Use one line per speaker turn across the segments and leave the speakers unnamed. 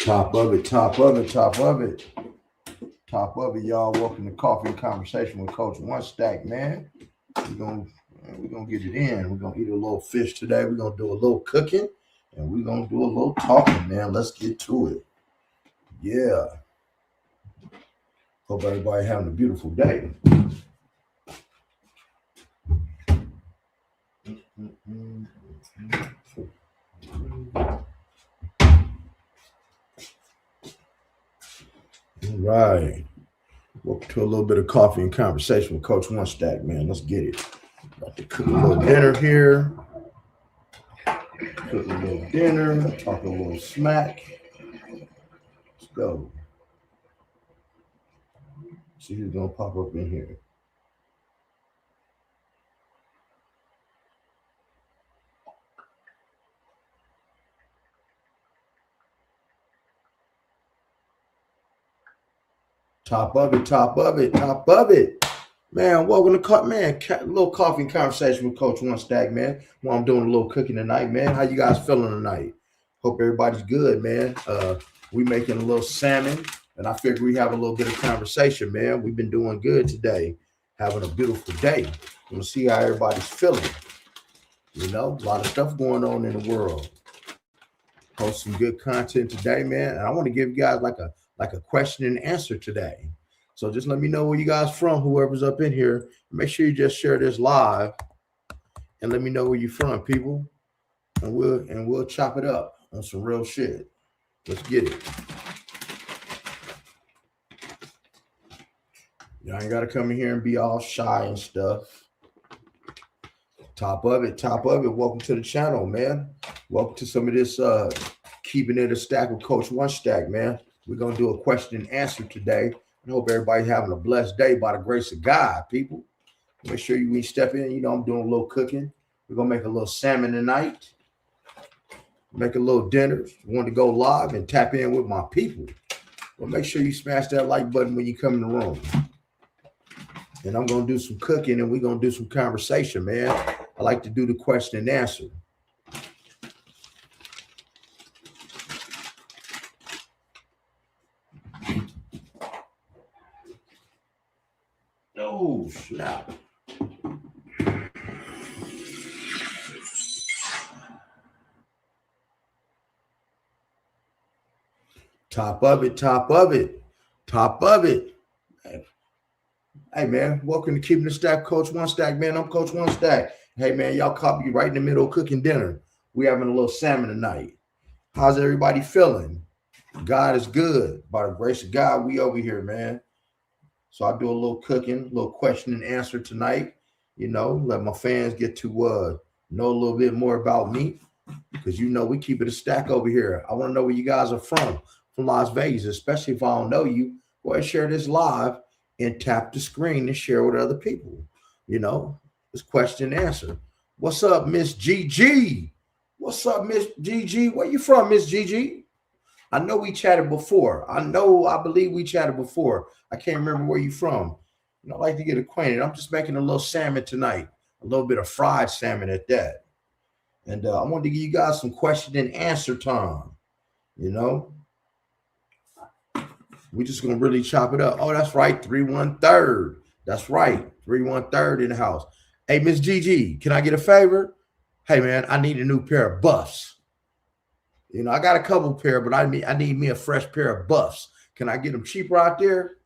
Top of it, top of it, top of it. Top of it, y'all. Welcome to Coffee and Conversation with Coach1stac, man. We're gonna get it in. We're gonna eat a little fish today. We're gonna do a little cooking and we're gonna do a little talking, man. Let's get to it. Yeah. Hope everybody having a beautiful day. All right. Welcome to a little bit of Coffee and Conversation with Coach1stac, man. Let's get it. About to cook a little dinner here. Cook a little dinner. Talk a little smack. Let's go. See who's gonna pop up in here. Top of it, top of it, top of it. Man, welcome to a little coffee and conversation with Coach1stac, man. While I'm doing a little cooking tonight, man. How you guys feeling tonight? Hope everybody's good, man. We making a little salmon, and I figure we have a little bit of conversation, man. We've been doing good today, having a beautiful day. We'll see how everybody's feeling. You know, a lot of stuff going on in the world. Post some good content today, man. And I want to give you guys like a question and answer today. So just let me know where you guys from, whoever's up in here. Make sure you just share this live and let me know where you're from, people. And we'll chop it up on some real shit. Let's get it. Y'all ain't gotta come in here and be all shy and stuff. Top of it, top of it. Welcome to the channel, man. Welcome to some of this keeping it a stack with Coach1stac, man. We're going to do a question and answer today. I hope everybody's having a blessed day by the grace of God, people. Make sure when you step in, you know, I'm doing a little cooking. We're going to make a little salmon tonight. Make a little dinner. Want to go live and tap in with my people. Well, make sure you smash that like button when you come in the room. And I'm going to do some cooking and we're going to do some conversation, man. I like to do the question and answer. Oh, snap. Top of it, top of it, top of it. Hey, man, welcome to Keeping the Stack, Coach1stac, man. I'm Coach1stac. Hey, man, y'all caught me right in the middle of cooking dinner. We having a little salmon tonight. How's everybody feeling? God is good. By the grace of God, we over here, man. So I do a little cooking, a little question and answer tonight. You know, let my fans get to know a little bit more about me. Because, you know, we keep it a stack over here. I want to know where you guys are from Las Vegas, especially if I don't know you. Go ahead and share this live and tap the screen and share with other people. You know, it's question and answer. What's up, Miss GG? What's up, Miss GG? Where you from, Miss GG? I know we chatted before. I believe we chatted before. I can't remember where you from. You know, I like to get acquainted. I'm just making a little salmon tonight, a little bit of fried salmon at that. And I wanted to give you guys some question and answer time. You know, we just gonna really chop it up. Oh, that's right, 3-1-3. That's right, 3-1-3 in the house. Hey, Miss GG, can I get a favor? Hey, man, I need a new pair of buffs. You know, I got a couple pair, but I need me a fresh pair of buffs. Can I get them cheaper out there?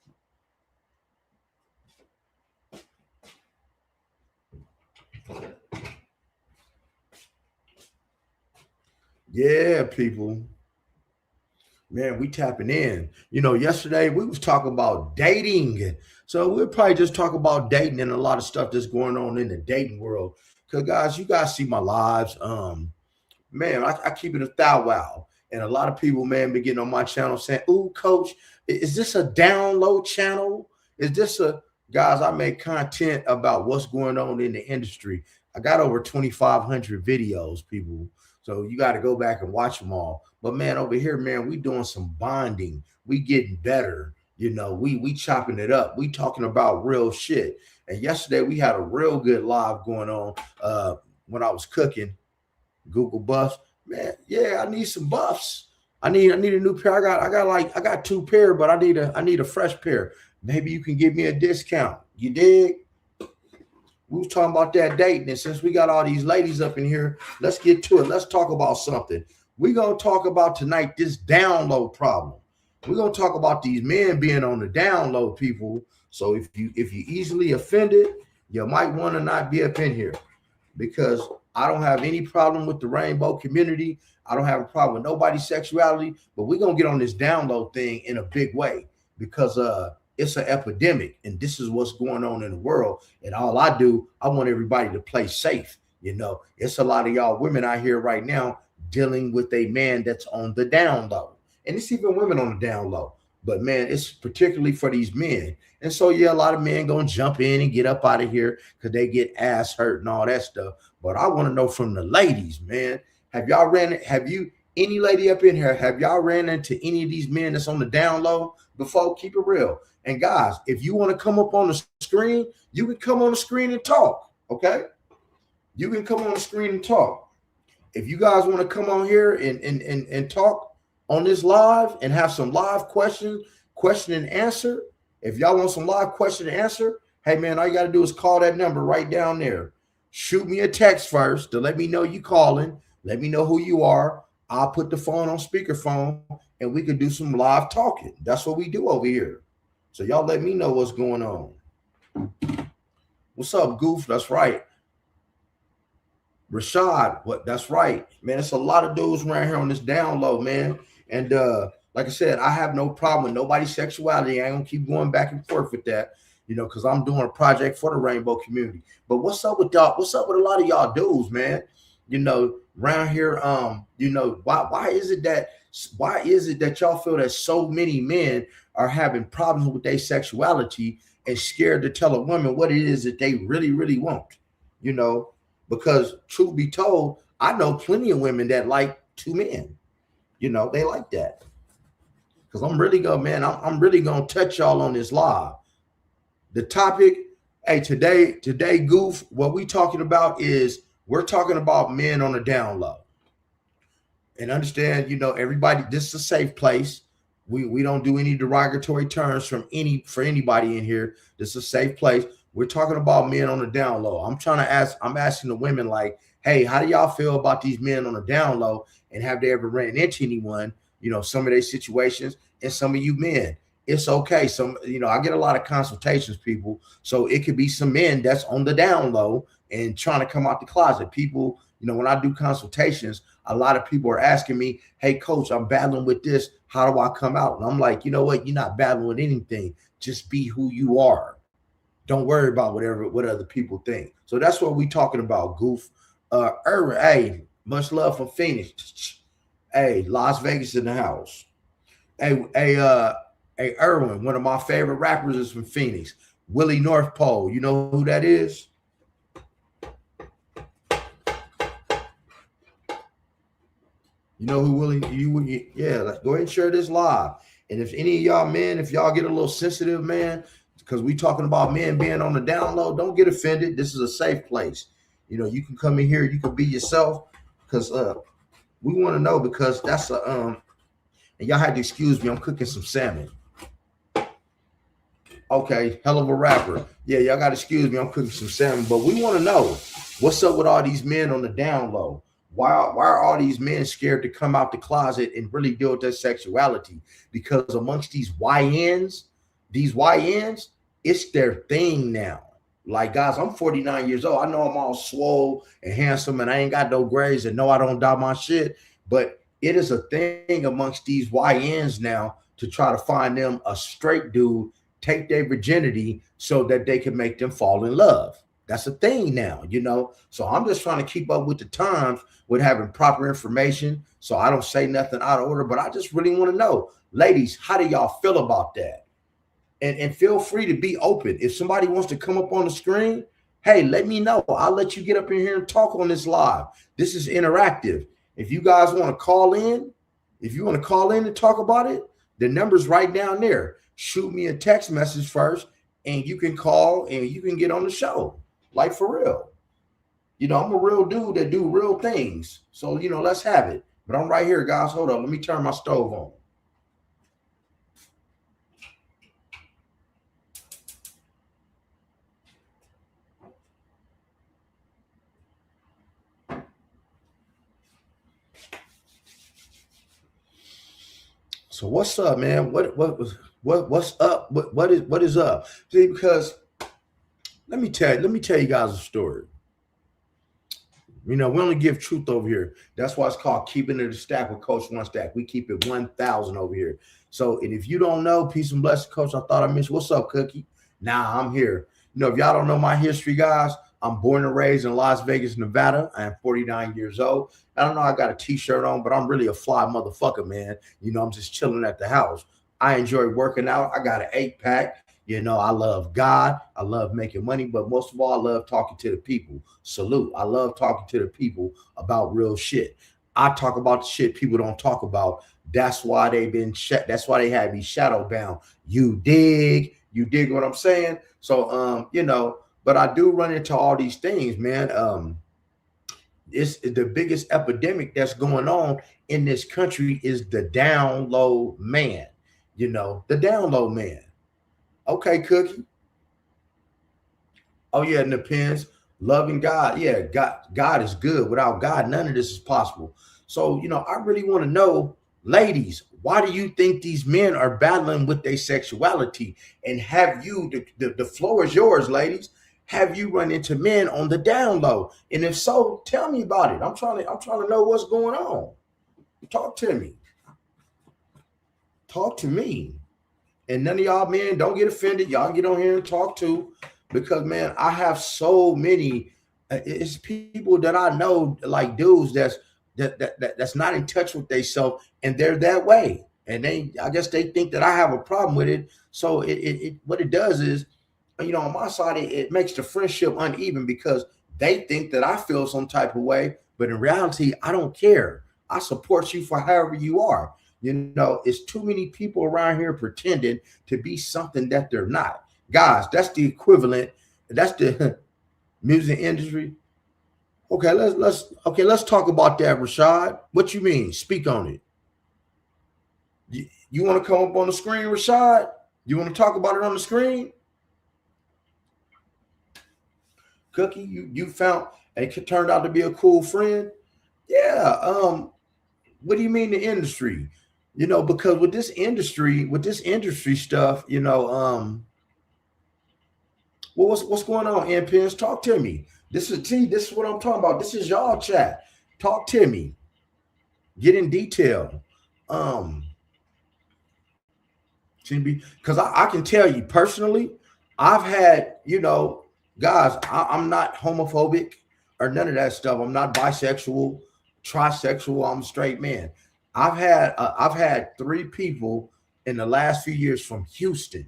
Yeah, people. Man, we tapping in. You know, yesterday we was talking about dating. So we'll probably just talk about dating and a lot of stuff that's going on in the dating world. Because, guys, you guys see my lives. Man, I keep it a thou wow. And a lot of people, man, be getting on my channel saying, ooh, coach, is this a download channel? Is this guys, I make content about what's going on in the industry. I got over 2,500 videos, people. So you got to go back and watch them all. But, man, over here, man, we doing some bonding. We getting better. You know, we chopping it up. We talking about real shit. And yesterday we had a real good live going on when I was cooking. Google buffs, man. Yeah, I need some buffs. I need a new pair. I got two pair, but I need a fresh pair. Maybe you can give me a discount. You dig? We was talking about that dating, and since we got all these ladies up in here, let's get to it. Let's talk about something. We're gonna talk about tonight this download problem. We're gonna talk about these men being on the download, people. So if you easily offended, you might want to not be up in here, because I don't have any problem with the rainbow community. I don't have a problem with nobody's sexuality, but we're gonna get on this download thing in a big way, because it's an epidemic, and this is what's going on in the world. And all I want everybody to play safe. You know, it's a lot of y'all women out here right now dealing with a man that's on the down low, and it's even women on the down low. But man, it's particularly for these men. And so yeah, a lot of men gonna jump in and get up out of here because they get ass hurt and all that stuff. But I want to know from the ladies, man, have you any lady up in here, have y'all ran into any of these men that's on the down low before? Keep it real. And guys, if you want to come up on the screen, you can come on the screen and talk. Okay, you can come on the screen and talk. If you guys want to come on here and talk on this live and have some live question and answer, if y'all want some live question and answer, hey man, all you got to do is call that number right down there. Shoot me a text first to let me know you calling. Let me know who you are. I'll put the phone on speakerphone and we can do some live talking. That's what we do over here. So y'all let me know what's going on. What's up, Goof? That's right. Rashad, what? That's right, man. It's a lot of dudes around here on this down low, man. And like I said, I have no problem with nobody's sexuality. I ain't gonna keep going back and forth with that, you know, because I'm doing a project for the rainbow community. But what's up with y'all? What's up with a lot of y'all dudes, man? You know, around here, you know, why is it that y'all feel that so many men are having problems with their sexuality and scared to tell a woman what it is that they really, really want? You know, because truth be told, I know plenty of women that like two men. You know, they like that. Because I'm really gonna touch y'all on this live. The topic, hey, today, Goof, what we talking about is we're talking about men on the down low. And understand, you know, everybody, this is a safe place. We don't do any derogatory terms for anybody in here. This is a safe place. We're talking about men on the down low. I'm asking the women, like, hey, how do y'all feel about these men on the down low? And have they ever ran into anyone, you know, some of their situations? And some of you men, it's okay. Some, you know, I get a lot of consultations, people. So it could be some men that's on the down low and trying to come out the closet. People, you know, when I do consultations, a lot of people are asking me, hey, coach, I'm battling with this. How do I come out? And I'm like, you know what? You're not battling with anything. Just be who you are. Don't worry about what other people think. So that's what we talking about, Goof. Irwin, hey, much love from Phoenix. Hey, Las Vegas in the house. Hey, Irwin, one of my favorite rappers is from Phoenix. Willie North Pole. You know who that is? You know who Willie? Yeah, go ahead and share this live. And if any of y'all men, if y'all get a little sensitive, man, because we talking about men being on the down low, don't get offended. This is a safe place. You know, you can come in here, you can be yourself, because we want to know, because that's and y'all had to excuse me, I'm cooking some salmon. Okay, hell of a rapper. Yeah, y'all got to excuse me, I'm cooking some salmon. But we want to know, what's up with all these men on the down low? Why are all these men scared to come out the closet and really deal with their sexuality? Because amongst these YNs, it's their thing now. Like, guys, I'm 49 years old. I know I'm all swole and handsome and I ain't got no grades and no, I don't dot my shit. But it is a thing amongst these YNs now to try to find them a straight dude, take their virginity so that they can make them fall in love. That's a thing now, you know. So I'm just trying to keep up with the times with having proper information so I don't say nothing out of order. But I just really want to know, ladies, how do y'all feel about that? And feel free to be open. If somebody wants to come up on the screen, hey, let me know. I'll let you get up in here and talk on this live. This is interactive. If you guys want to call in, and talk about it, the number's right down there. Shoot me a text message first, and you can call and you can get on the show. Like, for real. You know, I'm a real dude that do real things. So, you know, let's have it. But I'm right here, guys. Hold on. Let me turn my stove on. So what's up, man? What's up? What is up? See, because let me tell you guys a story. We only give truth over here. That's why it's called keeping it a stack with Coach1stac. We keep it 1,000 over here. So, and if you don't know, peace and blessings, Coach. I thought I missed. What's up, Cookie? Nah, I'm here. If y'all don't know my history, guys, I'm born and raised in Las Vegas, Nevada. I am 49 years old. I don't know. I got a T-shirt on, but I'm really a fly motherfucker, man. I'm just chilling at the house. I enjoy working out. I got an 8-pack. I love God. I love making money, but most of all, I love talking to the people. Salute. I love talking to the people about real shit. I talk about the shit people don't talk about. That's why that's why they had me shadow bound. You dig? You dig what I'm saying? So, but I do run into all these things, man. It's the biggest epidemic that's going on in this country is the down low man. The down low man. Okay, Cookie. Oh yeah, and depends. Loving God. Yeah, God is good. Without God, none of this is possible. So, I really want to know, ladies, why do you think these men are battling with their sexuality? And have you, the floor is yours, ladies. Have you run into men on the down low? And if so, tell me about it. I'm trying to know what's going on. Talk to me. Talk to me. And none of y'all men don't get offended. Y'all get on here and talk to, because man, I have so many. It's people that I know, like dudes that's not in touch with themselves, and they're that way. And I guess they think that I have a problem with it. So what it does is, on my side, it makes the friendship uneven because they think that I feel some type of way, but in reality, I don't care. I support you for however you are. It's too many people around here pretending to be something that they're not. Guys, that's the equivalent. That's the music industry. Okay, let's talk about that, Rashad. What you mean? Speak on it. You want to come up on the screen, Rashad? You want to talk about it on the screen? Cookie, you found it turned out to be a cool friend. Yeah. What do you mean the industry? Because with this industry stuff, well, what's going on, NPens? Talk to me. This is what I'm talking about. This is y'all chat. Talk to me. Get in detail. Because I can tell you personally, I've had, guys, I'm not homophobic or none of that stuff. I'm not bisexual, trisexual. I'm a straight man. I've had 3 people in the last few years from Houston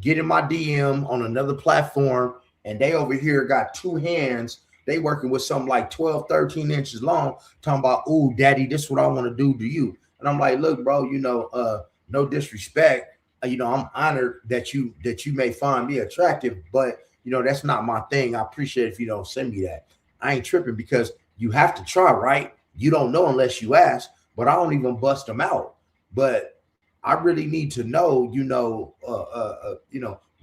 get in my DM on another platform, and they over here got 2 hands. They working with something like 12, 13 inches long, talking about, "Ooh, daddy, this is what I want to do to you." And I'm like, "Look, bro, no disrespect. I'm honored that you may find me attractive, but that's not my thing. I appreciate if you don't send me that. I ain't tripping because you have to try, right? You don't know unless you ask." But I don't even bust them out. But I really need to know,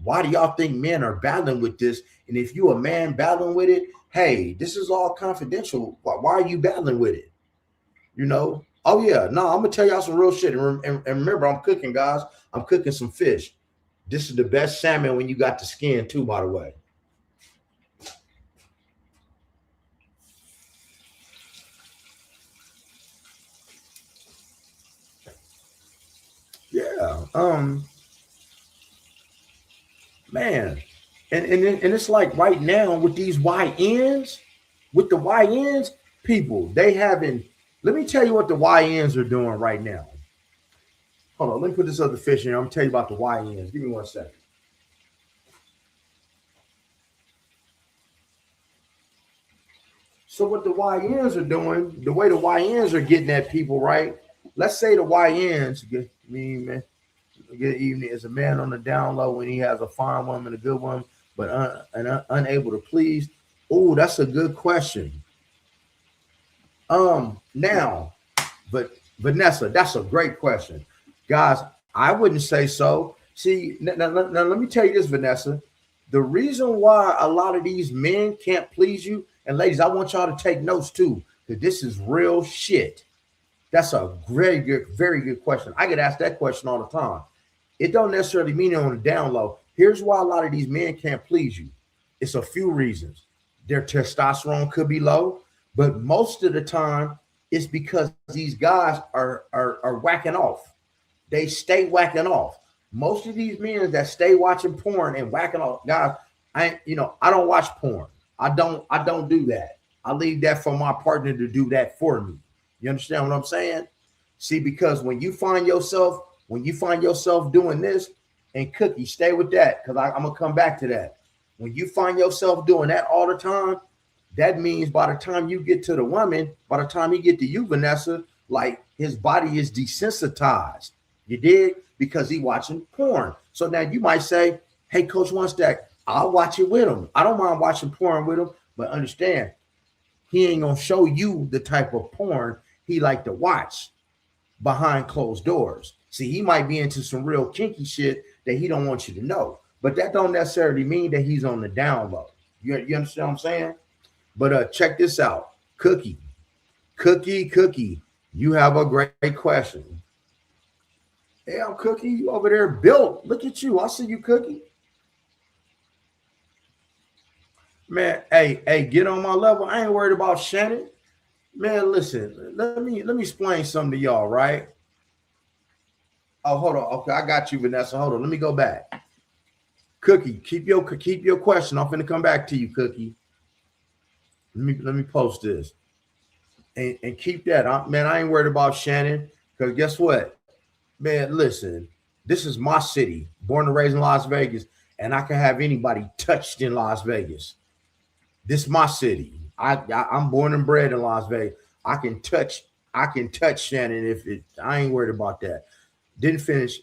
why do y'all think men are battling with this? And if you a man battling with it, hey, this is all confidential. Why are you battling with it? Oh yeah, no, I'm gonna tell y'all some real shit. And remember, I'm cooking, guys. I'm cooking some fish. This is the best salmon when you got the skin too, by the way. Yeah. Man. And it's like right now with these YNs, with the YNs, people, they haven't. Let me tell you what the YNs are doing right now. Hold on, let me put this other fish in here. I'm gonna tell you about the YNs. Give me 1 second. So what the YNs are doing, the way the YNs are getting at people, right? Let's say the YNs, man, good evening, is a man on the down low when he has a fine woman, a good one, but unable to please. Oh, that's a good question. Now, But Vanessa, that's a great question, guys. I wouldn't say so. See, now let me tell you this, Vanessa. The reason why a lot of these men can't please you, and ladies, I want y'all to take notes too, because this is real shit. That's a very good question. I get asked that question all the time. It don't necessarily mean it on the down low. Here's why a lot of these men can't please you. It's a few reasons. Their testosterone could be low, but most of the time it's because these guys are whacking off. They stay whacking off. Most of these men that stay watching porn and whacking off, guys, I don't watch porn. I don't do that. I leave that for my partner to do that for me. You understand what I'm saying? See, because when you find yourself doing this, and Cookie, stay with that, because I'm gonna come back to that. When you find yourself doing that all the time, that means by the time you get to the woman, by the time he get to you, Vanessa, like his body is desensitized. You dig? Because he watching porn. So now you might say, hey, Coach1stac, I'll watch it with him. I don't mind watching porn with him, but understand, he ain't gonna show you the type of porn he like to watch behind closed doors. See, he might be into some real kinky shit that he don't want you to know, but that don't necessarily mean that he's on the down low. You understand what I'm saying? But check this out, Cookie, you have a great question. Hey, I'm Cookie. You over there built. Look at you. I see you, Cookie. Man, hey, get on my level. I ain't worried about Shannon. Man, listen, let me explain something to y'all, right? Oh, hold on. Okay, I got you, Vanessa. Hold on. Let me go back. Cookie, keep your question. I'm finna come back to you, Cookie. Let me post this. And keep that. Man, I ain't worried about Shannon. Because guess what? Man, listen, this is my city, born and raised in Las Vegas, and I can have anybody touched in Las Vegas. This is my city. I'm born and bred in Las Vegas. I can touch Shannon I ain't worried about that. Didn't finish.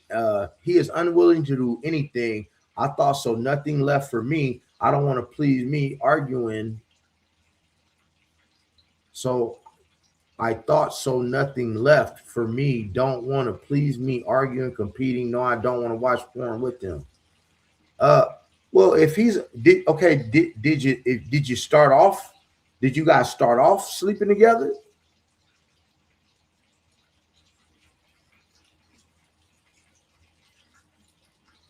He is unwilling to do anything. I thought so. Nothing left for me. I don't want to please me arguing. So I thought so. Nothing left for me. Don't want to please me arguing, competing. No, I don't want to watch porn with him. Well, if he's did you start off? Did you guys start off sleeping together?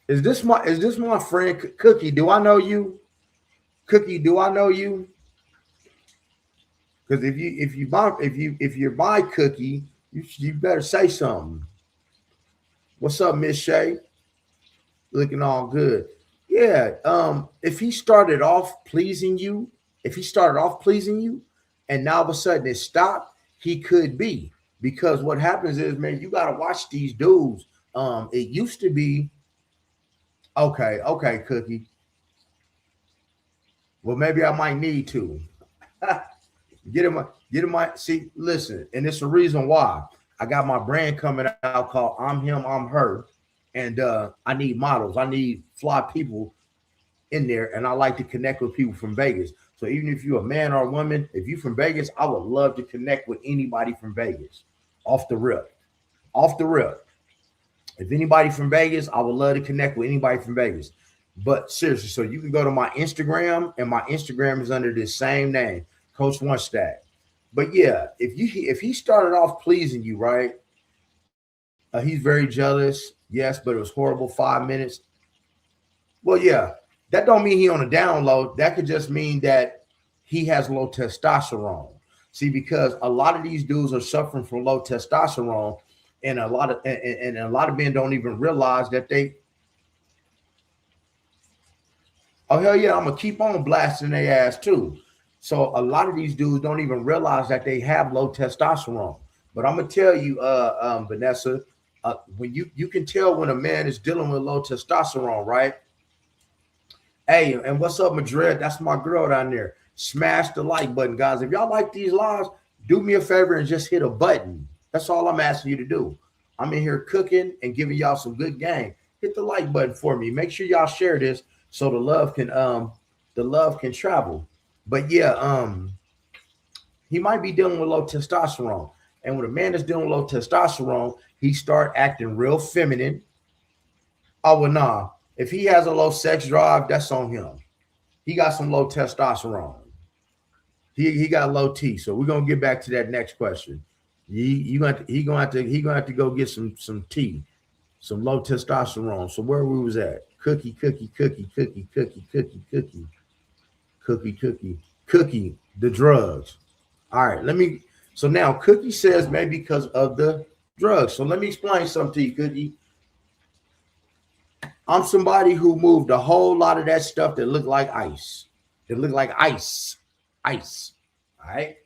Is this my friend Cookie? Do I know you? Cookie, do I know you? Because if you're my Cookie, you better say something. What's up, Miss Shay? Looking all good. Yeah. If he started off pleasing you, and now all of a sudden it stopped, he could be. Because what happens is, man, you gotta watch these dudes. It used to be okay, Cookie. Well, maybe I might need to. Get him my see, listen, and it's the reason why I got my brand coming out called I'm Him, I'm Her. And I need models, I need fly people in there, and I like to connect with people from Vegas. So even if you're a man or a woman, if you're from Vegas, I would love to connect with anybody from Vegas. Off the rip. If anybody from Vegas, I would love to connect with anybody from Vegas. But seriously, so you can go to my Instagram, and my Instagram is under this same name, coach1stac. But yeah, if he started off pleasing you, right? He's very jealous, yes, but it was horrible 5 minutes. Well, yeah, that don't mean he on a download. That could just mean that he has low testosterone. See, because a lot of these dudes are suffering from low testosterone, and a lot of men don't even realize that they. Oh hell yeah, I'm gonna keep on blasting their ass too. So a lot of these dudes don't even realize that they have low testosterone. But I'm gonna tell you, Vanessa, when you can tell when a man is dealing with low testosterone, right? Hey, and what's up, Madrid? That's my girl down there. Smash the like button, guys. If y'all like these lives, do me a favor and just hit a button. That's all I'm asking you to do. I'm in here cooking and giving y'all some good game. Hit the like button for me. Make sure y'all share this so the love can travel. But yeah, he might be dealing with low testosterone. And when a man is dealing with low testosterone, he start acting real feminine. Oh, well, nah. If he has a low sex drive, that's on him. He got some low testosterone. He got low T. So we're gonna get back to that next question. He gonna have to go get some T, some low testosterone. So where we was at? Cookie, the drugs. All right, so now Cookie says maybe because of the drugs. So let me explain something to you, Cookie. I'm somebody who moved a whole lot of that stuff that looked like ice. It looked like ice. All right.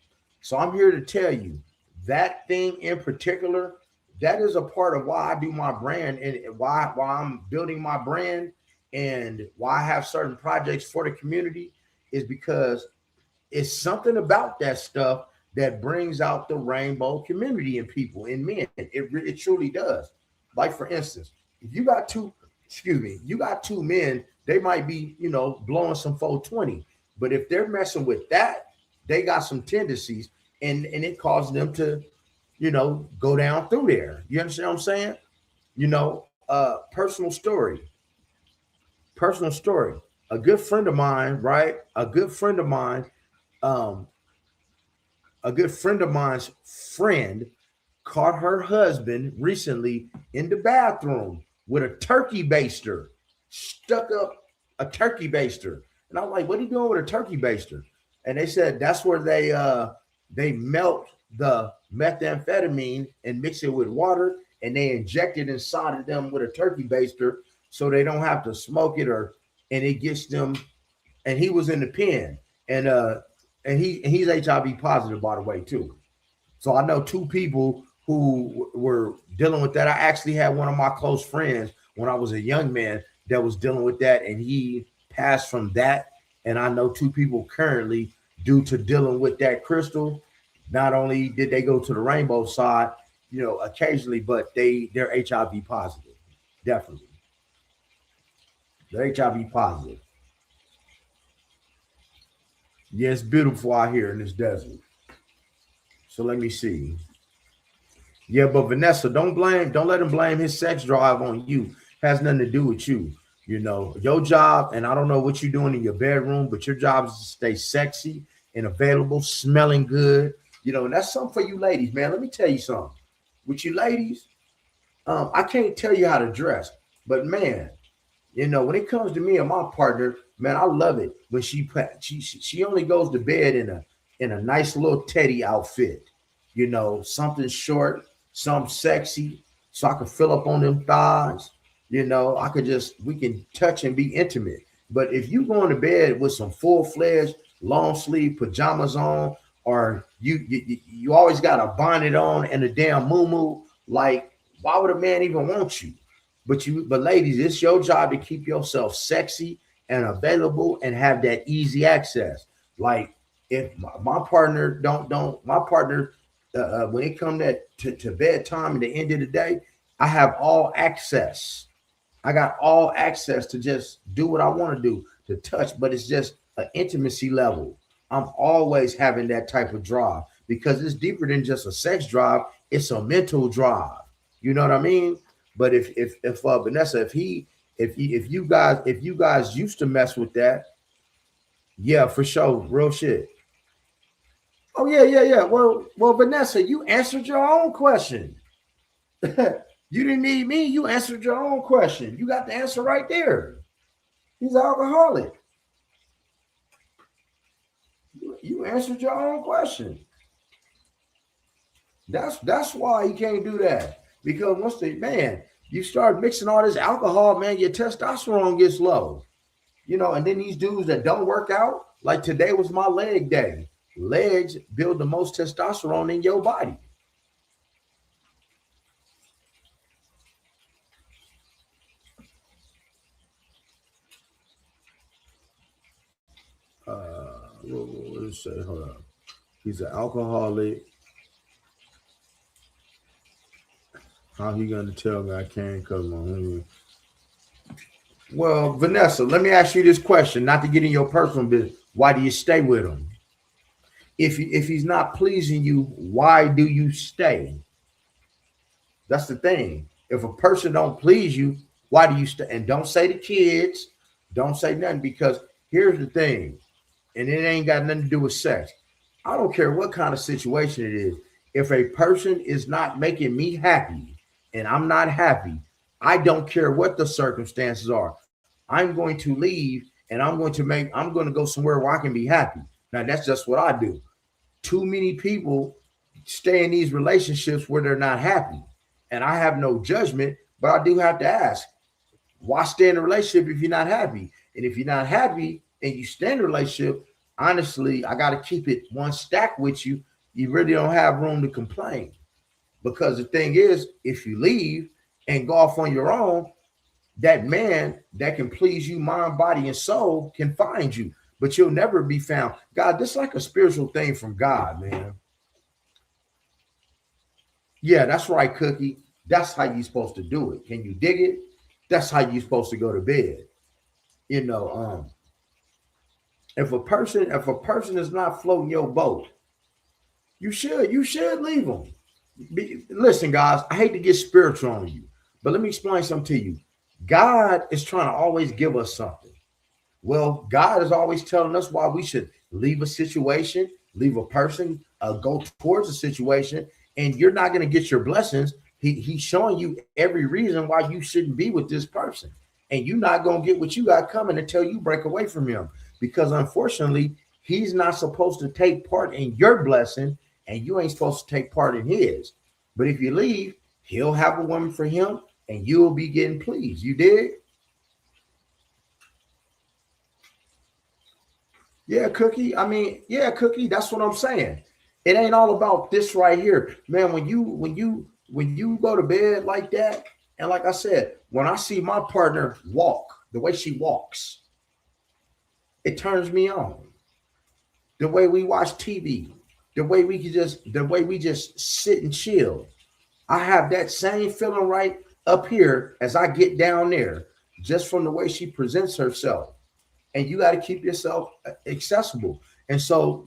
So I'm here to tell you that thing in particular, that is a part of why I do my brand and why I'm building my brand and why I have certain projects for the community is because it's something about that stuff that brings out the rainbow community in people, in men. It truly does. Like, for instance, if you got two men, they might be, blowing some 420. But if they're messing with that, they got some tendencies and it causes them to, go down through there. You understand what I'm saying? Personal story. A good friend of mine, right? A good friend of mine's friend caught her husband recently in the bathroom with a turkey baster, stuck up a turkey baster. And I'm like, what are you doing with a turkey baster? And they said that's where they melt the methamphetamine and mix it with water and they inject it inside of them with a turkey baster so they don't have to smoke it and it gets them. And he was in the pen and he's HIV positive, by the way, too. So I know two people who were dealing with that. I actually had one of my close friends when I was a young man that was dealing with that, and he passed from that. And I know two people currently, due to dealing with that crystal, not only did they go to the rainbow side, occasionally, but they're HIV positive. Definitely. They're HIV positive. Yeah, it's beautiful out here in this desert. So let me see. Yeah, but Vanessa, don't let him blame his sex drive on you. Has nothing to do with you. Your job, and I don't know what you're doing in your bedroom, but your job is to stay sexy and available, smelling good. And that's something for you ladies, man. Let me tell you something. With you ladies, I can't tell you how to dress, but man, when it comes to me and my partner, man, I love it when she only goes to bed in a nice little teddy outfit, something short, something sexy, so I can fill up on them thighs. We can touch and be intimate. But if you going to bed with some full-fledged long sleeve pajamas on, or you always got a bonnet on and a damn muumuu, like, why would a man even want you? But ladies, it's your job to keep yourself sexy and available and have that easy access. Like, if my partner when it comes to bedtime at the end of the day, I have all access. I got all access to just do what I want to do, to touch, but it's just an intimacy level. I'm always having that type of drive because it's deeper than just a sex drive. It's a mental drive. You know what I mean? But if Vanessa, if you guys used to mess with that, yeah, for sure, real shit. Oh yeah. Well, Vanessa, you answered your own question. You didn't need me. You answered your own question. You got the answer right there. He's an alcoholic. You answered your own question. That's why he can't do that. Because once you start mixing all this alcohol, man, your testosterone gets low. And then these dudes that don't work out, like today was my leg day. Legs build the most testosterone in your body. What does it say? Hold on. He's an alcoholic. How he gonna tell me I can't because my homie? Well, Vanessa, let me ask you this question, not to get in your personal business. Why do you stay with him? If he's not pleasing you, why do you stay? That's the thing. If a person don't please you, why do you stay? And don't say to kids, don't say nothing, because here's the thing, and it ain't got nothing to do with sex. I don't care what kind of situation it is. If a person is not making me happy and I'm not happy, I don't care what the circumstances are. I'm going to leave and I'm going to go somewhere where I can be happy. Now that's just what I do. Too many people stay in these relationships where they're not happy. And I have no judgment, but I do have to ask, why stay in a relationship if you're not happy? And if you're not happy and you stay in a relationship, honestly, I got to keep it one stack with you. You really don't have room to complain, because the thing is, if you leave and go off on your own, that man that can please you, mind, body, and soul can find you, but you'll never be found. God, this is like a spiritual thing from God, man. Yeah, that's right, Cookie. That's how you're supposed to do it. Can you dig it? That's how you're supposed to go to bed. You know, if a person is not floating your boat, you should leave them. Listen, guys, I hate to get spiritual on you, but let me explain something to you. God is trying to always give us something. Well, God is always telling us why we should leave a situation, leave a person, go towards a situation, and you're not going to get your blessings. He's showing you every reason why you shouldn't be with this person, and you're not going to get what you got coming until you break away from him, because unfortunately, he's not supposed to take part in your blessing, and you ain't supposed to take part in his. But if you leave, he'll have a woman for him, and you'll be getting pleased. You dig? Yeah, Cookie. I mean, yeah, Cookie. That's what I'm saying. It ain't all about this right here, man. When you go to bed like that, and like I said, when I see my partner walk the way she walks, it turns me on. The way we watch TV, the way we just sit and chill. I have that same feeling right up here as I get down there, just from the way she presents herself. And you got to keep yourself accessible. And so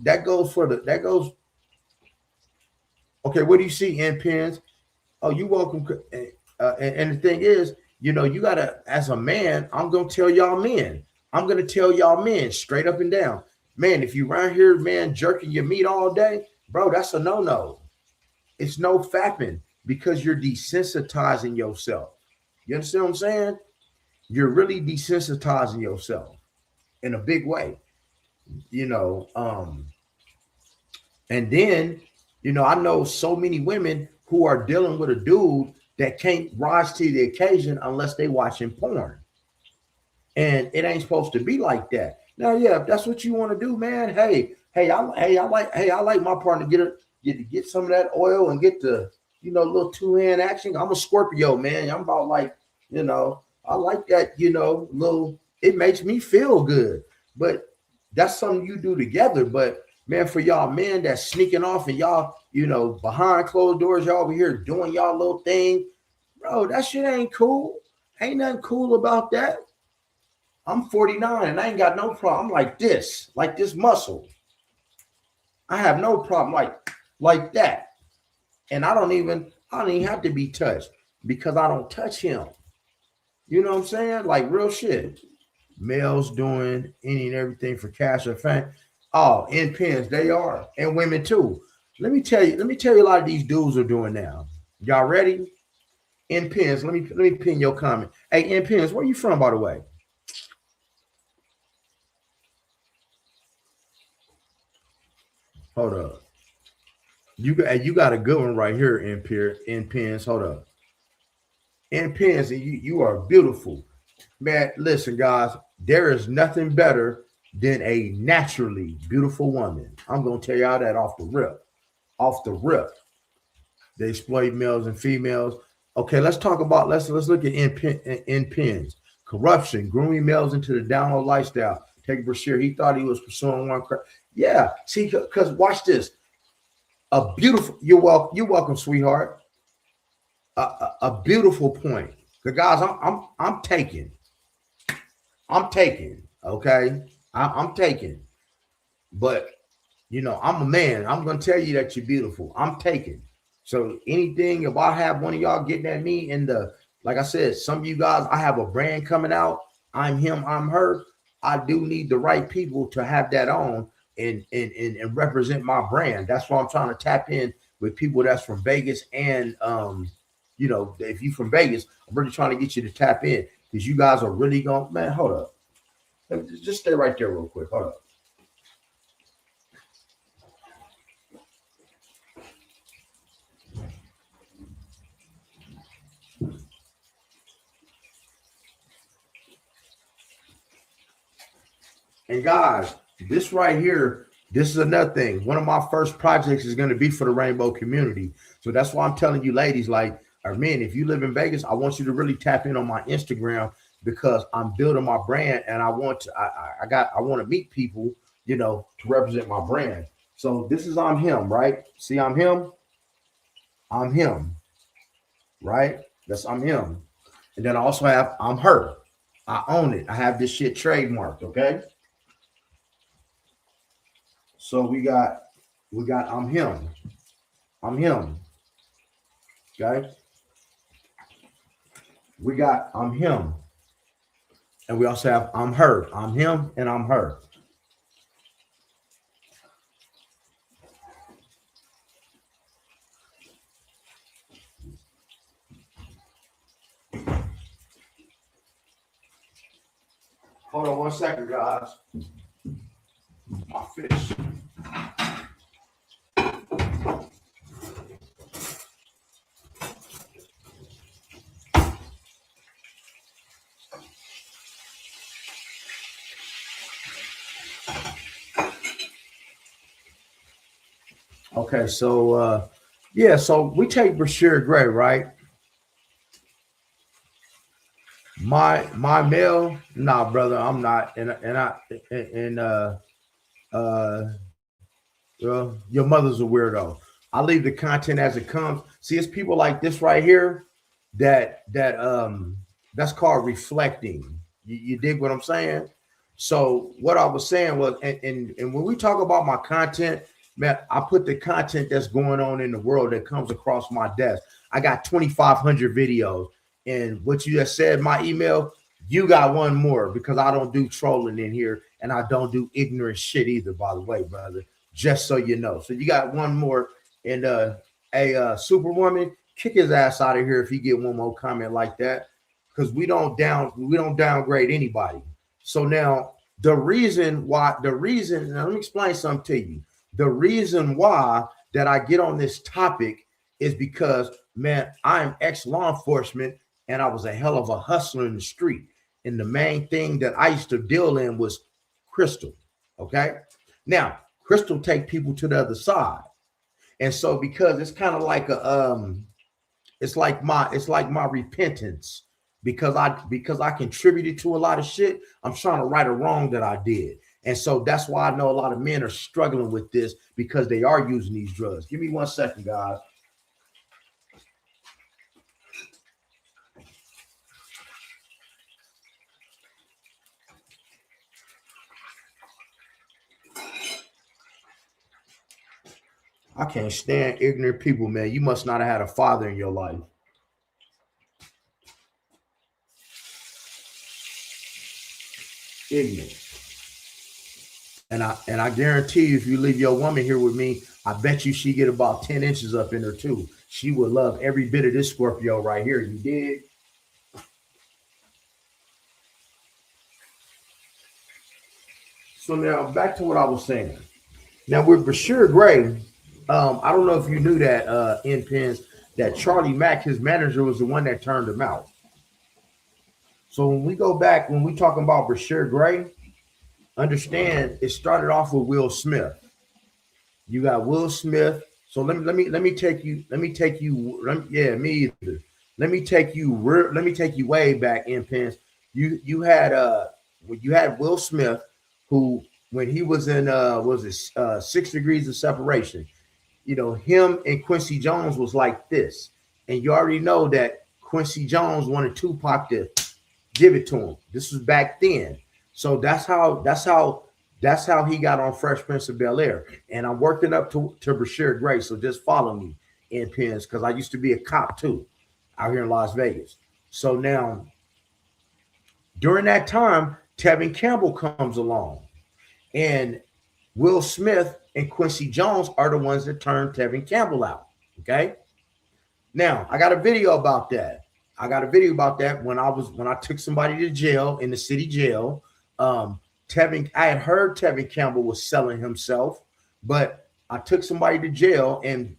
okay, what do you see in pins? Oh, you welcome. And the thing is, you got to, as a man, I'm going to tell y'all men, straight up and down, man, if you around here, man, jerking your meat all day, bro, that's a no-no. It's no fapping, because you're desensitizing yourself. You understand what I'm saying? You're really desensitizing yourself in a big way, you know. And then, I know so many women who are dealing with a dude that can't rise to the occasion unless they watching porn. And it ain't supposed to be like that. Now, yeah, if that's what you want to do, man, I like my partner to get some of that oil and get the, little two-hand action. I'm a Scorpio, man. I'm about like, I like that, little, it makes me feel good. But that's something you do together. But man, for y'all men that's sneaking off and y'all, behind closed doors, y'all over here doing y'all little thing, bro, that shit ain't cool. Ain't nothing cool about that. I'm 49 and I ain't got no problem. I'm like this muscle. I have no problem like that. And I don't even have to be touched, because I don't touch him. You know what I'm saying? Like real shit. Males doing any and everything for cash or fame. Oh, in pins, they are. And women too. Let me tell you a lot of these dudes are doing now. Y'all ready? In pins, let me pin your comment. Hey, in pins, where you from, by the way? Hold up. You got a good one right here, in pins. Hold up. In pins, you are beautiful. Man, listen, guys, there is nothing better than a naturally beautiful woman. I'm gonna tell y'all that off the rip. Off the rip. They exploit males and females. Okay, let's talk about let's look at in pins. Corruption, grooming males into the download lifestyle. Take it for sure. He thought he was pursuing one. Yeah, see, because watch this. A beautiful. You're welcome, sweetheart. A beautiful point. The guys, I'm taking. Okay, I'm taking. But I'm a man. I'm gonna tell you that you're beautiful. I'm taken. So anything, if I have one of y'all getting at me like I said, some of you guys, I have a brand coming out. I'm him, I'm her. I do need the right people to have that on and represent my brand. That's why I'm trying to tap in with people that's from Vegas. And if you from Vegas, I'm really trying to get you to tap in because you guys are really going, man, hold up. Just stay right there real quick. Hold up. And guys, this right here, this is another thing. One of my first projects is going to be for the rainbow community. So that's why I'm telling you ladies, like, or men, if you live in Vegas, I want you to really tap in on my Instagram because I'm building my brand and I want to meet people, to represent my brand. So this is I'm him, right? See, I'm him, right? I'm him. And then I also have I'm her. I own it. I have this shit trademarked, okay? So we got I'm him. Okay. We got I'm him. And we also have I'm her. I'm him and I'm her. Hold on 1 second, guys. My fish. Okay, so so we take Brashear Gray, right? My male, nah, brother, I'm not, your mother's a weirdo. I leave the content as it comes. See, it's people like this right here that's called reflecting. You dig what I'm saying? So what I was saying was, and when we talk about my content, man, I put the content that's going on in the world that comes across my desk. I got 2,500 videos. And what you just said, my email, you got one more because I don't do trolling in here and I don't do ignorant shit either, by the way, brother. Just so you know. So you got one more. And Superwoman, kick his ass out of here if he get one more comment like that. Because we don't downgrade anybody. So now now let me explain something to you. The reason why that I get on this topic is because, man, I'm ex-law enforcement and I was a hell of a hustler in the street. And the main thing that I used to deal in was crystal. Okay. Now, crystal take people to the other side. And so because it's kind of like it's like my repentance because I contributed to a lot of shit. I'm trying to right a wrong that I did. And so that's why I know a lot of men are struggling with this because they are using these drugs. Give me 1 second, guys. I can't stand ignorant people, man. You must not have had a father in your life. Ignorant. And I guarantee you, if you leave your woman here with me, I bet you she get about 10 inches up in her too. She would love every bit of this Scorpio right here. You dig? So now back to what I was saying. Now with Brashear Gray, I don't know if you knew that in Pens that Charlie Mack, his manager, was the one that turned him out. So when we go back, when we talking about Brashear Gray, understand it started off with Will Smith. You got Will Smith. So let me take you. Yeah, me either. Let me take you way back in Pens. You had Will Smith, who when he was in 6 Degrees of Separation, him and Quincy Jones was like this, and you already know that Quincy Jones wanted Tupac to give it to him. This was back then, so that's how That's how he got on Fresh Prince of Bel-Air. And I'm working up to Brashear Gray. So just follow me in pins, because I used to be a cop too out here in Las Vegas. So now during that time, Tevin Campbell comes along, and Will Smith and Quincy Jones are the ones that turned Tevin Campbell out. Okay. Now I got a video about that. When I took somebody to jail in the city jail. I had heard Tevin Campbell was selling himself, but I took somebody to jail, and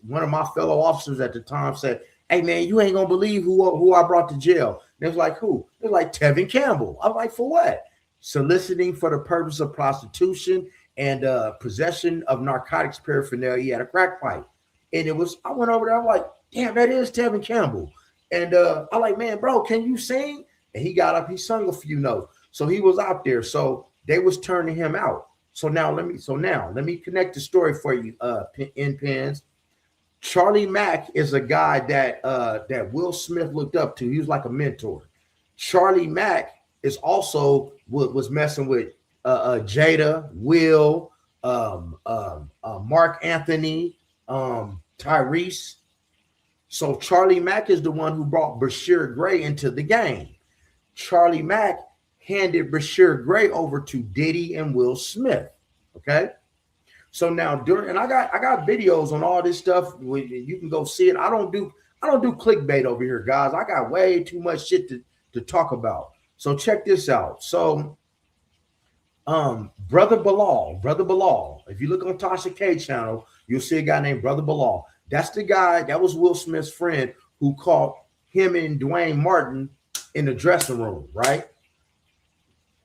one of my fellow officers at the time said, "Hey man, you ain't gonna believe who I brought to jail." And it was like, who? It was like Tevin Campbell. I'm like, for what? Soliciting for the purpose of prostitution and possession of narcotics paraphernalia at a crack pipe. And I went over there, I'm like, damn, that is Tevin Campbell. And I'm like, man, bro, can you sing? And he got up, he sung a few notes. So he was out there. So they was turning him out. So now let me connect the story for you, in pins. Charlie Mack is a guy that Will Smith looked up to. He was like a mentor. Charlie Mack is also was messing with Jada, Will, Mark Anthony, Tyrese. So Charlie Mack is the one who brought Brashear Gray into the game. Charlie Mack handed Brashear Gray over to Diddy and Will Smith. Okay. So now I got videos on all this stuff. You can go see it. I don't do clickbait over here, guys. I got way too much shit to talk about. So check this out. So Brother Bilal. If you look on Tasha K channel, you'll see a guy named Brother Bilal. That's the guy that was Will Smith's friend who caught him and Dwayne Martin in the dressing room, right?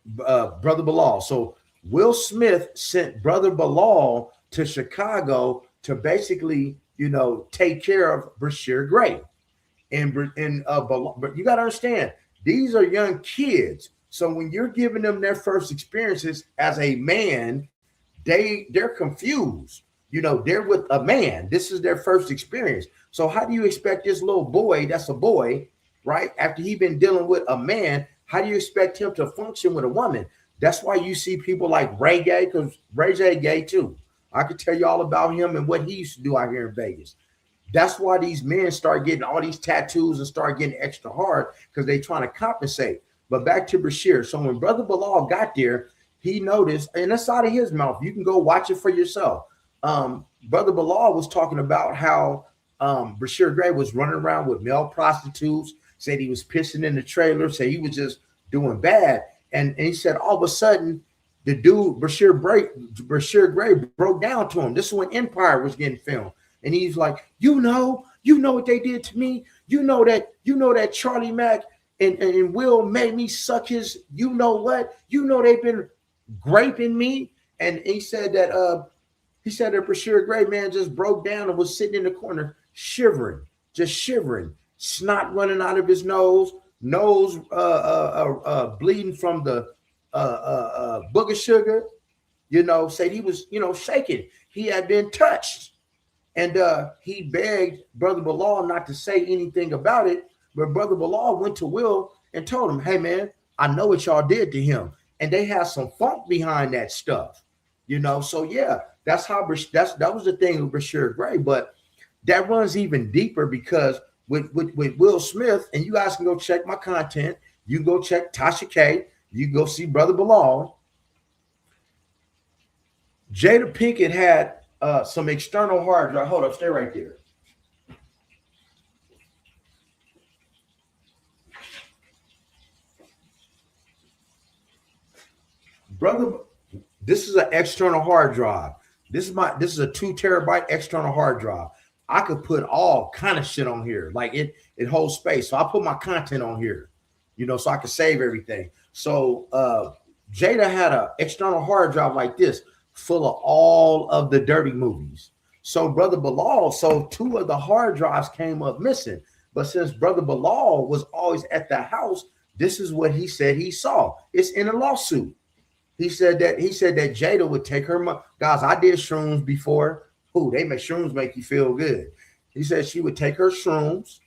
Brother Bilal. So Will Smith sent Brother Bilal to Chicago to basically, take care of Brashear Gray. But you got to understand, these are young kids. So when you're giving them their first experiences as a man, they're confused. They're with a man. This is their first experience. So how do you expect this little boy, that's a boy, right? After he's been dealing with a man, how do you expect him to function with a woman? That's why you see people like Ray Gay, because Ray J gay too. I could tell you all about him and what he used to do out here in Vegas. That's why these men start getting all these tattoos and start getting extra hard, because they're trying to compensate. But back to Brashear. So when Brother Bilal got there, he noticed, and that's out of his mouth. You can go watch it for yourself. Brother Bilal was talking about how Brashear Gray was running around with male prostitutes, said he was pissing in the trailer, said he was just doing bad. And he said all of a sudden, the dude, Brashear Gray broke down to him. This is when Empire was getting filmed. And he's like, you know what they did to me? You know that Charlie Mack and Will made me suck his, what? They've been graping me. And he said that Brashear Gray, man, just broke down and was sitting in the corner shivering, snot running out of his nose bleeding from the booger sugar, said he was, shaking. He had been touched. And he begged Brother Bilal not to say anything about it. But Brother Bilal went to Will and told him, hey, man, I know what y'all did to him. And they have some funk behind that stuff, So, yeah, that's how that was the thing with Brashear Gray. But that runs even deeper, because with Will Smith, and you guys can go check my content. You can go check Tasha K. You can go see Brother Bilal. Jada Pinkett had some external hard drive. Hold up, stay right there. Brother, this is an external hard drive. This is a 2 terabyte external hard drive. I could put all kind of shit on here. Like it holds space. So I put my content on here, so I can save everything. So Jada had an external hard drive like this full of all of the dirty movies. So Brother Bilal, 2 of the hard drives came up missing. But since Brother Bilal was always at the house, this is what he said he saw. It's in a lawsuit. He said that Jada would take her money. Guys, I did shrooms before. Shrooms make you feel good. He said she would take her shrooms.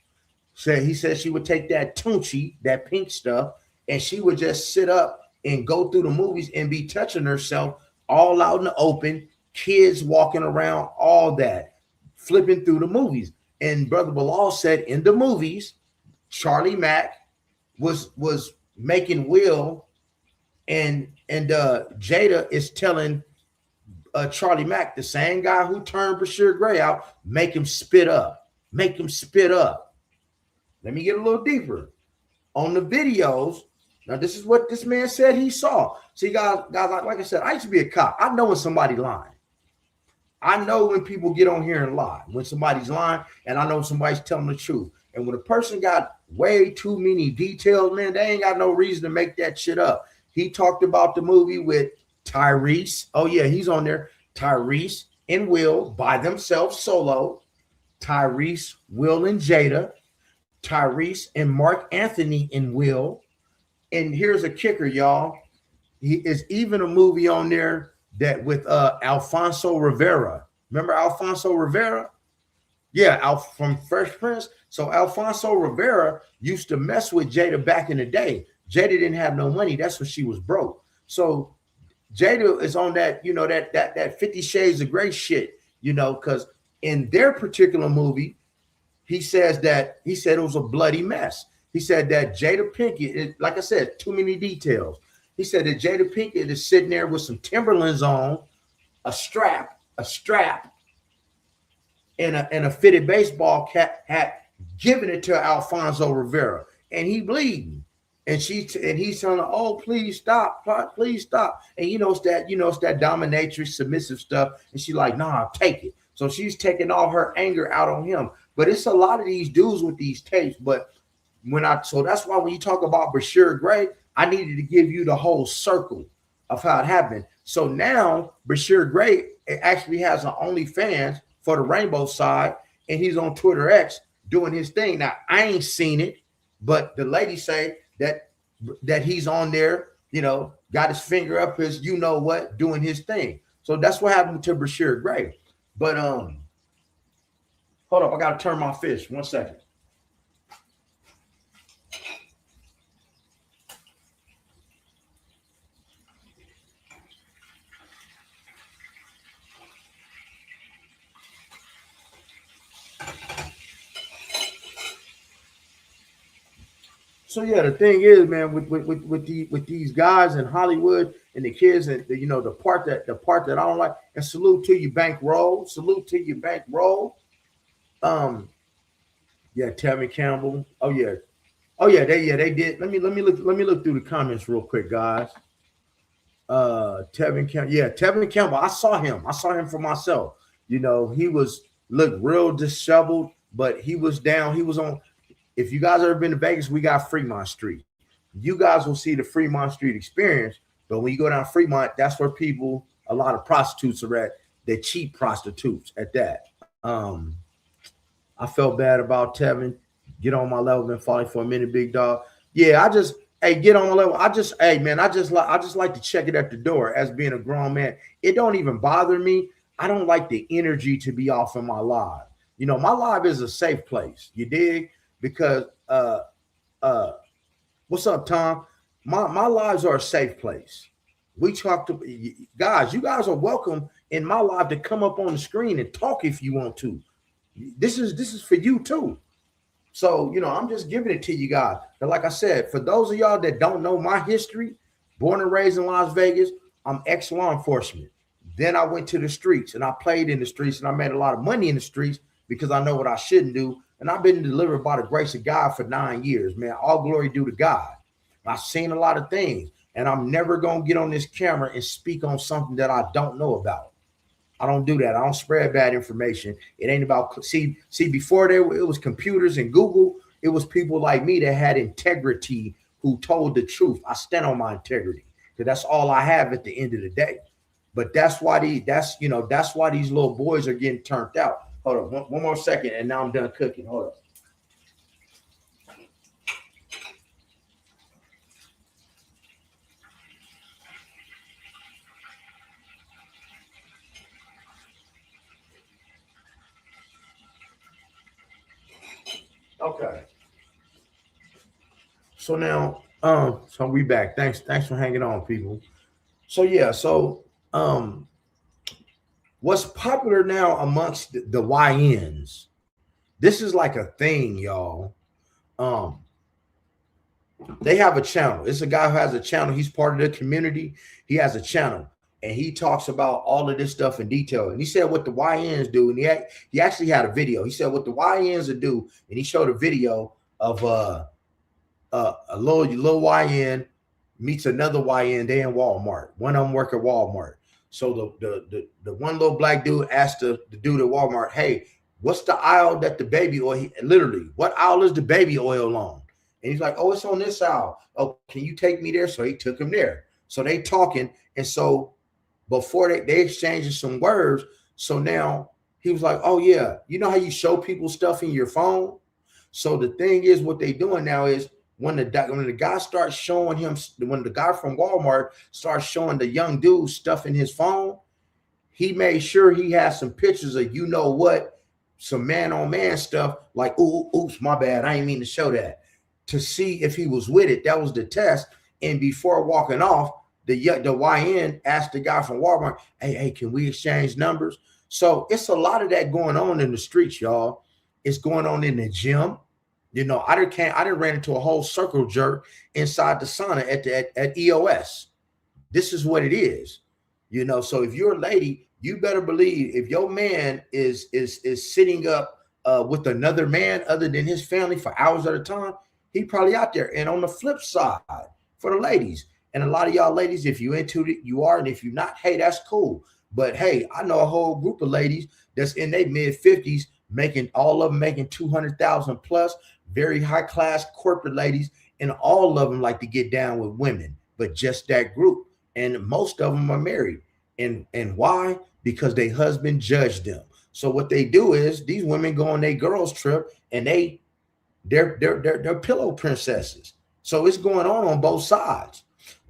He said she would take that Tunchi, that pink stuff, and she would just sit up and go through the movies and be touching herself all out in the open, kids walking around, all that, flipping through the movies. And Brother Bilal said in the movies, Charlie Mack was making Will, and Jada is telling Charlie Mack, the same guy who turned Bashir Gray out, make him spit up. Make him spit up. Let me get a little deeper. On the videos, now this is what this man said he saw. See, guys, like I said, I used to be a cop. I know when somebody's lying. I know when people get on here and lie, when somebody's lying, and I know somebody's telling the truth. And when a person got way too many details, man, they ain't got no reason to make that shit up. He talked about the movie with Tyrese. Oh, yeah, he's on there. Tyrese and Will by themselves solo. Tyrese, Will, and Jada. Tyrese and Mark Anthony and Will. And here's a kicker, y'all. He is even a movie on there that with Alfonso Rivera. Remember Alfonso Rivera? Yeah, from Fresh Prince. So Alfonso Rivera used to mess with Jada back in the day. Jada didn't have no money. That's when she was broke. So Jada is on that, that 50 Shades of Grey shit, because in their particular movie, he said it was a bloody mess. He said that Jada Pinkett, like I said, too many details. He said that Jada Pinkett is sitting there with some Timberlands on, a strap, and a fitted baseball cap hat, giving it to Alfonso Rivera, and he bleeding. And he's telling her, "Oh, please stop, please stop." And it's that dominatrix, submissive stuff. And she's like, "Nah, take it." So she's taking all her anger out on him. But it's a lot of these dudes with these tapes. But so that's why when you talk about Bashir Gray, I needed to give you the whole circle of how it happened. So now Bashir Gray actually has an OnlyFans for the Rainbow Side, and he's on Twitter X doing his thing. Now I ain't seen it, but the lady say that he's on there, got his finger up his, doing his thing. So that's what happened to Bashir Gray. But hold up, I gotta turn my fish. 1 second. So yeah, the thing is, man, with these guys in Hollywood and the kids, and the part that I don't like, and salute to you, bankroll. Yeah, Tevin Campbell. Oh yeah, they did. Let me look through the comments real quick, guys. Tevin Campbell. I saw him for myself. He looked real disheveled, but he was down. He was on. If you guys ever been to Vegas, we got Fremont Street. You guys will see the Fremont Street experience. But when you go down Fremont, that's where a lot of prostitutes are at. They're cheap prostitutes at that. I felt bad about Tevin. Get on my level, been falling for a minute, big dog. Yeah, get on my level. I just like to check it at the door as being a grown man. It don't even bother me. I don't like the energy to be off in my live. My live is a safe place. You dig? Because what's up, Tom? My lives are a safe place. We talk to guys. You guys are welcome in my live to come up on the screen and talk if you want to. This is for you too. So I'm just giving it to you guys. And like I said, for those of y'all that don't know my history, born and raised in Las Vegas, I'm ex-law enforcement. Then I went to the streets and I played in the streets and I made a lot of money in the streets because I know what I shouldn't do. And I've been delivered by the grace of God for 9 years, man. All glory due to God. I've seen a lot of things, and I'm never going to get on this camera and speak on something that I don't know about. I don't do that. I don't spread bad information. It ain't about, see, before it was computers and Google, it was people like me that had integrity who told the truth. I stand on my integrity because that's all I have at the end of the day. But that's why these little boys are getting turned out. Hold on, one more second, and now I'm done cooking. Hold up. Okay. So now, So we back. Thanks for hanging on, people. So yeah, what's popular now amongst the YNs? This is like a thing, y'all. Um, they have a channel. It's a guy who has a channel. He's part of the community. He has a channel, and he talks about all of this stuff in detail. And he said what the YNs do, and he actually had a video. He said what the YNs would do, and he showed a video of a little YN meets another YN. They in Walmart. One of them work at Walmart. So the one little black dude asked the dude at Walmart, "Hey, what's the aisle that the baby oil? Literally, what aisle is the baby oil on?" And he's like, "Oh, it's on this aisle. Oh, can you take me there?" So he took him there. So they talking, and so before they exchanging some words. So now he was like, "Oh yeah, you know how you show people stuff in your phone?" So the thing is, what they doing now is when the guy starts showing him, when the guy from Walmart starts showing the young dude stuff in his phone, he made sure he has some pictures of what, some man on man stuff, like, oops, my bad, I didn't mean to show that, to see if he was with it. That was the test. And before walking off, the YN asked the guy from Walmart, hey, can we exchange numbers? So it's a lot of that going on in the streets, y'all. It's going on in the gym. I didn't ran into a whole circle jerk inside the sauna at EOS. This is what it is. So if you're a lady, you better believe if your man is sitting up with another man other than his family for hours at a time, he probably out there. And on the flip side, for the ladies, and a lot of y'all ladies, if you into it, you are, and if you're not, hey, that's cool. But hey, I know a whole group of ladies that's in their mid-50s, all of them making 200,000 plus, very high class corporate ladies, and all of them like to get down with women, but just that group. And most of them are married. And why? Because their husband judged them. So what they do is these women go on their girls trip, and they're pillow princesses. So it's going on both sides.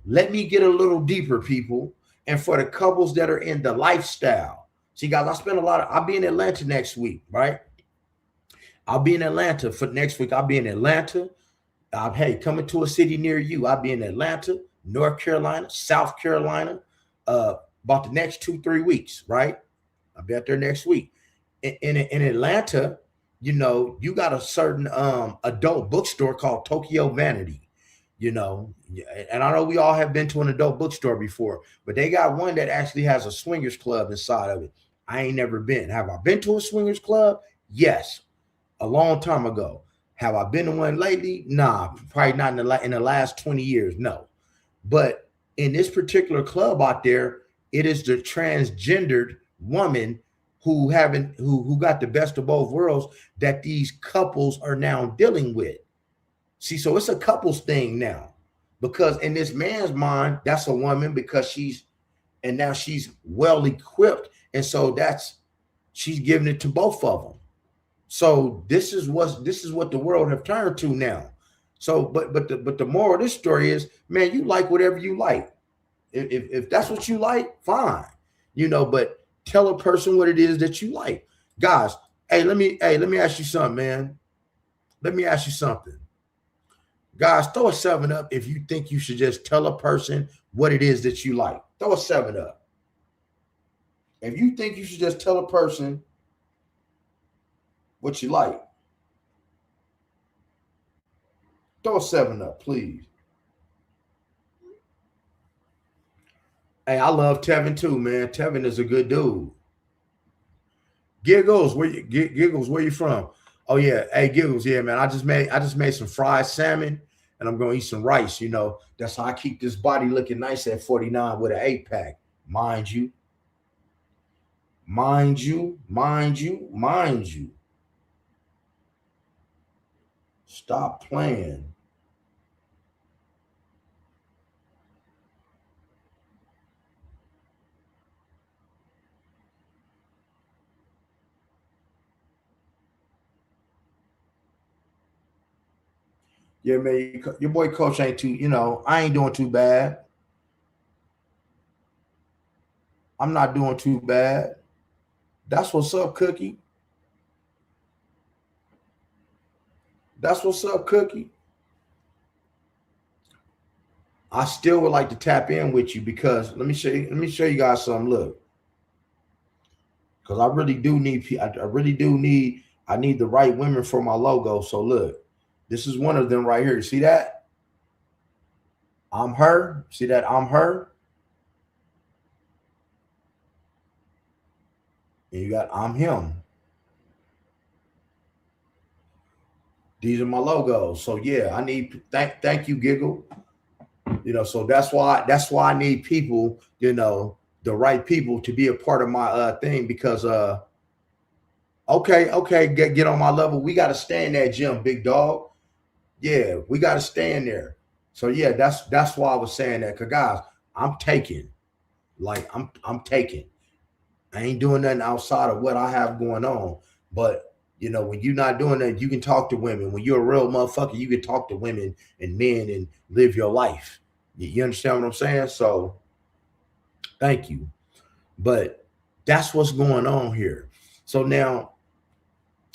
Let me get a little deeper, people. And for the couples that are in the lifestyle, see, guys, I'll be in Atlanta next week, right? I'll be in Atlanta for next week. I'll be in Atlanta. Hey, coming to a city near you. I'll be in Atlanta, North Carolina, South Carolina, about the next 2-3 weeks, right? I'll be out there next week. In Atlanta, you got a certain adult bookstore called Tokyo Vanity. And I know we all have been to an adult bookstore before, but they got one that actually has a swingers club inside of it. I ain't never been. Have I been to a swingers club? Yes, a long time ago. Have I been to one lately? Nah, probably not in the last 20 years. No. But in this particular club out there, it is the transgendered woman who got the best of both worlds that these couples are now dealing with. See, so it's a couples thing now, because in this man's mind, that's a woman because she's well equipped, and so she's giving it to both of them. So this is what the world have turned to now. So, but the moral of this story is, man, you like whatever you like. If that's what you like, fine. But tell a person what it is that you like. Guys, let me ask you something, man. Let me ask you something. Guys, throw a 7 up if you think you should just tell a person what it is that you like. Throw a 7 up. If you think you should just tell a person what you like, throw a 7 up, please. Hey, I love Tevin too, man. Tevin is a good dude. Giggles, where you from? Oh yeah, hey Giggles, yeah, man. I just made some fried salmon, and I'm gonna eat some rice. That's how I keep this body looking nice at 49 with an 8-pack. Mind you. Stop playing. Yeah, man, your boy Coach ain't too, I ain't doing too bad. I'm not doing too bad. That's what's up, Cookie. That's what's up, Cookie. I still would like to tap in with you because let me show you guys some. Look, because I really do need, I need the right women for my logo. So look, this is one of them right here. See that? I'm her. See that? I'm her. And you got I'm him. These are my logos. So yeah, I need thank you, Giggle. So that's why I need people, the right people to be a part of my thing because okay, get on my level. We got to stay in that gym, big dog. Yeah, we got to stay in there. So yeah, that's why I was saying that. Cause guys, I'm taking. Like I'm taking. I ain't doing nothing outside of what I have going on. But when you're not doing that, you can talk to women. When you're a real motherfucker, you can talk to women and men and live your life. You understand what I'm saying? So thank you. But that's what's going on here. So now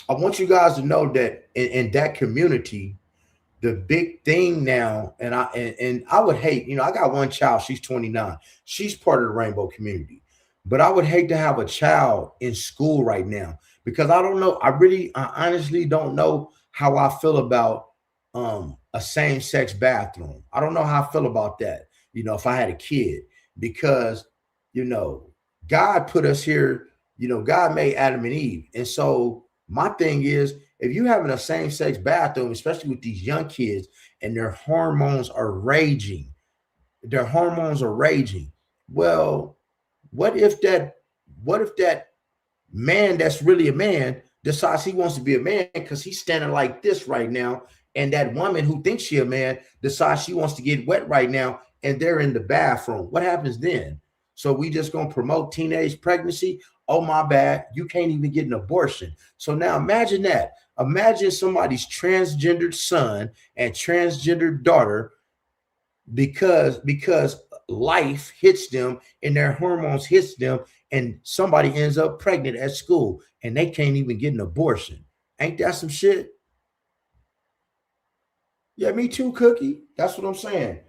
I want you guys to know that in that community, the big thing now, and I would hate, I got one child, she's 29. She's part of the rainbow community. But I would hate to have a child in school right now because I don't know. I honestly don't know how I feel about a same-sex bathroom. I don't know how I feel about that, if I had a kid, because, God put us here, God made Adam and Eve. And so my thing is, if you're having a same-sex bathroom, especially with these young kids and their hormones are raging, well, what if that man that's really a man decides he wants to be a man because he's standing like this right now, and that woman who thinks she a man decides she wants to get wet right now, and they're in the bathroom? What happens then? So we just gonna promote teenage pregnancy? Oh, my bad, you can't even get an abortion. So now imagine that. Imagine somebody's transgendered son and transgendered daughter, because life hits them and their hormones hits them, and somebody ends up pregnant at school and they can't even get an abortion. Ain't that some shit? Yeah, me too, Cookie. That's what I'm saying.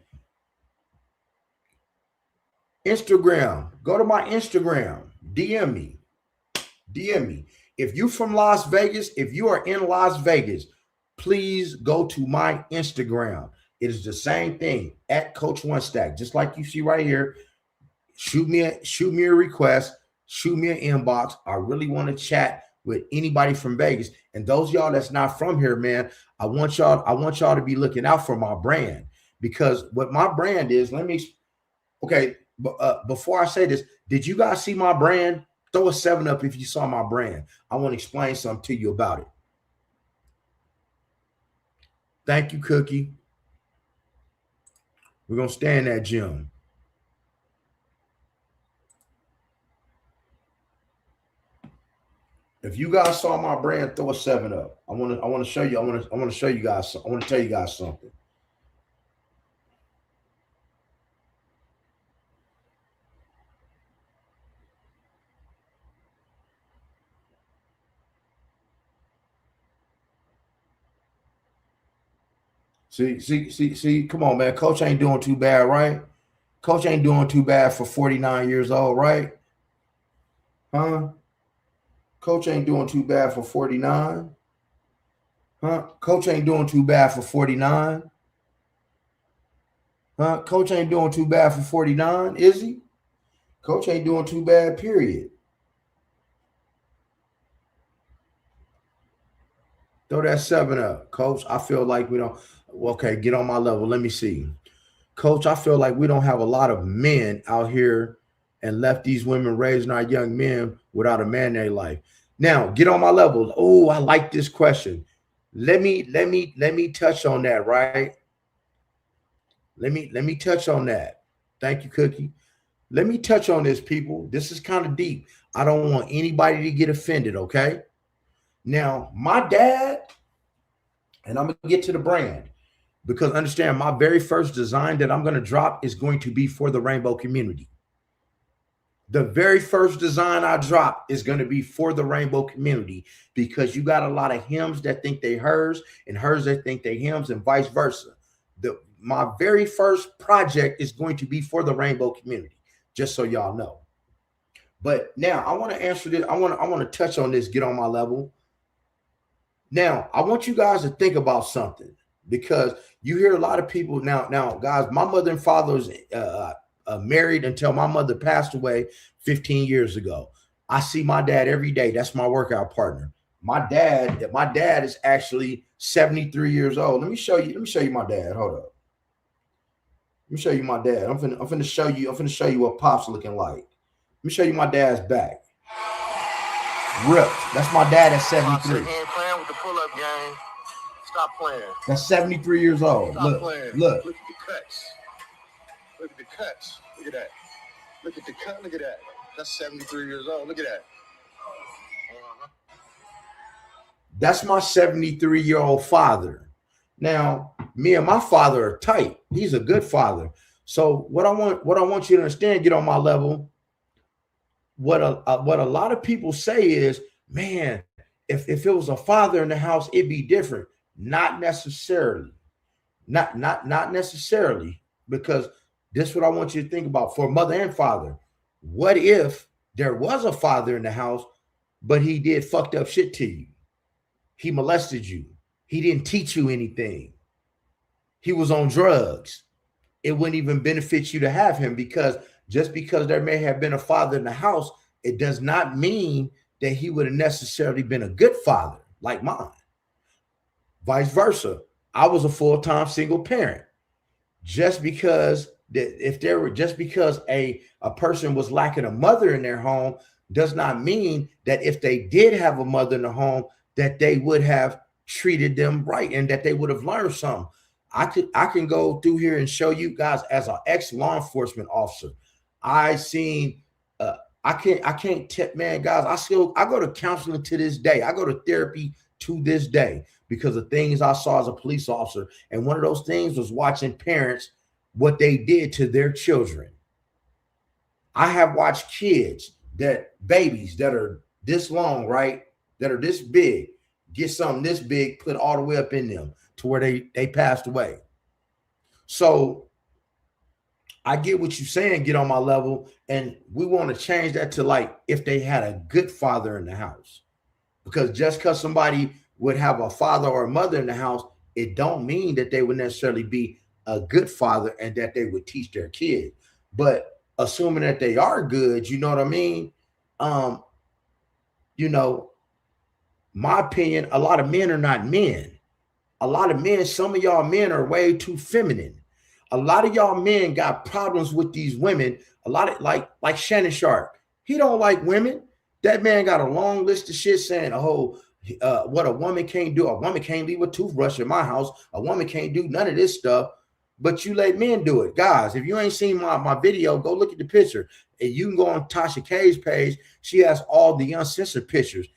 Instagram. Go to my Instagram. DM me. If you're from Las Vegas, if you are in Las Vegas, please go to my Instagram. It is the same thing, at coach1stac, just like you see right here. Shoot me a request, shoot me an inbox. I really want to chat with anybody from Vegas. And those of y'all that's not from here, man, I want y'all to be looking out for my brand, because what my brand is, before I say this, did you guys see my brand? Throw a 7 up if you saw my brand. I want to explain something to you about it. Thank you, Cookie. We're going to stay in that gym. If you guys saw my brand, throw a 7 up. I want to show you. I want to show you guys. I want to tell you guys something. See, come on, man. Coach ain't doing too bad, right? Coach ain't doing too bad for 49 years old, right? Huh? Coach ain't doing too bad for 49. Huh? Coach ain't doing too bad for 49. Huh? Coach ain't doing too bad for 49, is he? Coach ain't doing too bad, period. Throw that 7 up, Coach. I feel like we don't. Okay, get on my level. Let me see. Coach, I feel like we don't have a lot of men out here and left these women raising our young men without a man in their life. Now, get on my level. Oh, I like this question. Let me touch on that, right? Let me touch on that. Thank you, Cookie. Let me touch on this, people. This is kind of deep. I don't want anybody to get offended, okay? Now, my dad, and I'm going to get to the brand, because understand, my very first design that I'm going to drop is going to be for the rainbow community. The very first design I drop is going to be for the rainbow community, because you got a lot of hims that think they hers and hers that think they hims, and vice versa. my very first project is going to be for the rainbow community, just so y'all know. But now I want to answer this. I want to touch on this, get on my level. Now, I want you guys to think about something, because you hear a lot of people now, guys, my mother and father was married until my mother passed away 15 years ago. I see my dad every day. That's my workout partner. My dad is actually 73 years old. Let me show you my dad. Hold up. Let me show you my dad. I'm finna show you what Pop's looking like. Let me show you my dad's back. Ripped. That's my dad at 73.
Ain't playing with the pull-up game. Stop playing.
That's 73 years old.
Stop playing.
Look.
Look at the cuts. Look at the cuts. Look at that. Look at the cut. Look at that. That's 73 years old. Look at that.
That's my 73-year-old father. Now, me and my father are tight. He's a good father. So what I want you to understand, get on my level. What a lot of people say is, man, if it was a father in the house, it'd be different. Not necessarily. Not necessarily, because this is what I want you to think about for mother and father. What if there was a father in the house, but he did fucked up shit to you? He molested you. He didn't teach you anything. He was on drugs. It wouldn't even benefit you to have him, because just because there may have been a father in the house, it does not mean that he would have necessarily been a good father like mine. Vice versa. I was a full-time single parent. Just because a person was lacking a mother in their home does not mean that if they did have a mother in the home, that they would have treated them right and that they would have learned something. I can go through here and show you guys, as an ex-law enforcement officer, I can't tip, man, guys. I go to counseling to this day. I go to therapy to this day because of things I saw as a police officer. And one of those things was watching parents, what they did to their children. I have watched babies that are this long, right? That are this big, get something this big, put all the way up in them to where they passed away. So I get what you're saying, get on my level. And we want to change that to like if they had a good father in the house. Because just because somebody would have a father or a mother in the house, it don't mean that they would necessarily be a good father and that they would teach their kid. But assuming that they are good, you know what I mean? My opinion, a lot of men are not men. A lot of men, some of y'all men are way too feminine. A lot of y'all men got problems with these women. A lot of like Shannon Sharp. He don't like women. That man got a long list of shit saying, what a woman can't do. A woman can't leave a toothbrush in my house. A woman can't do none of this stuff. But you let men do it. Guys, if you ain't seen my video, go look at the picture. And you can go on Tasha K's page. She has all the uncensored pictures.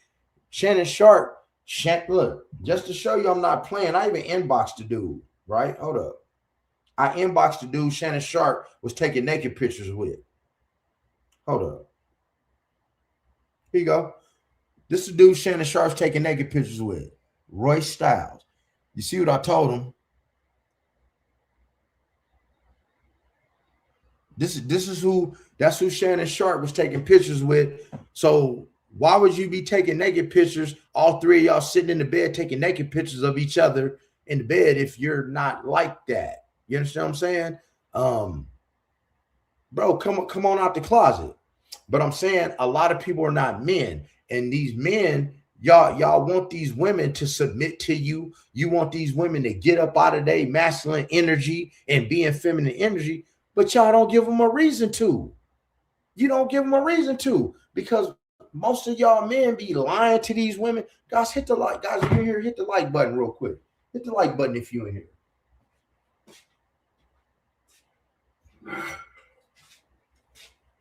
Shannon Sharp, look, just to show you I'm not playing, I even inboxed the dude, right? Hold up. I inboxed the dude Shannon Sharp was taking naked pictures with. Hold up. Here you go. This is the dude Shannon Sharp's taking naked pictures with. Royce Styles. You see what I told him? That's who Shannon Sharp was taking pictures with. So why would you be taking naked pictures, all three of y'all sitting in the bed taking naked pictures of each other in the bed, if you're not like that? You understand what I'm saying? Bro, come on out the closet. But I'm saying a lot of people are not men. And these men, y'all want these women to submit to you. You want these women to get up out of their masculine energy and be in feminine energy, but y'all don't give them a reason to. You don't give them a reason to, because most of y'all men be lying to these women. Guys, hit the like. Guys, if you're here, hit the like button real quick. Hit the like button if you're in here.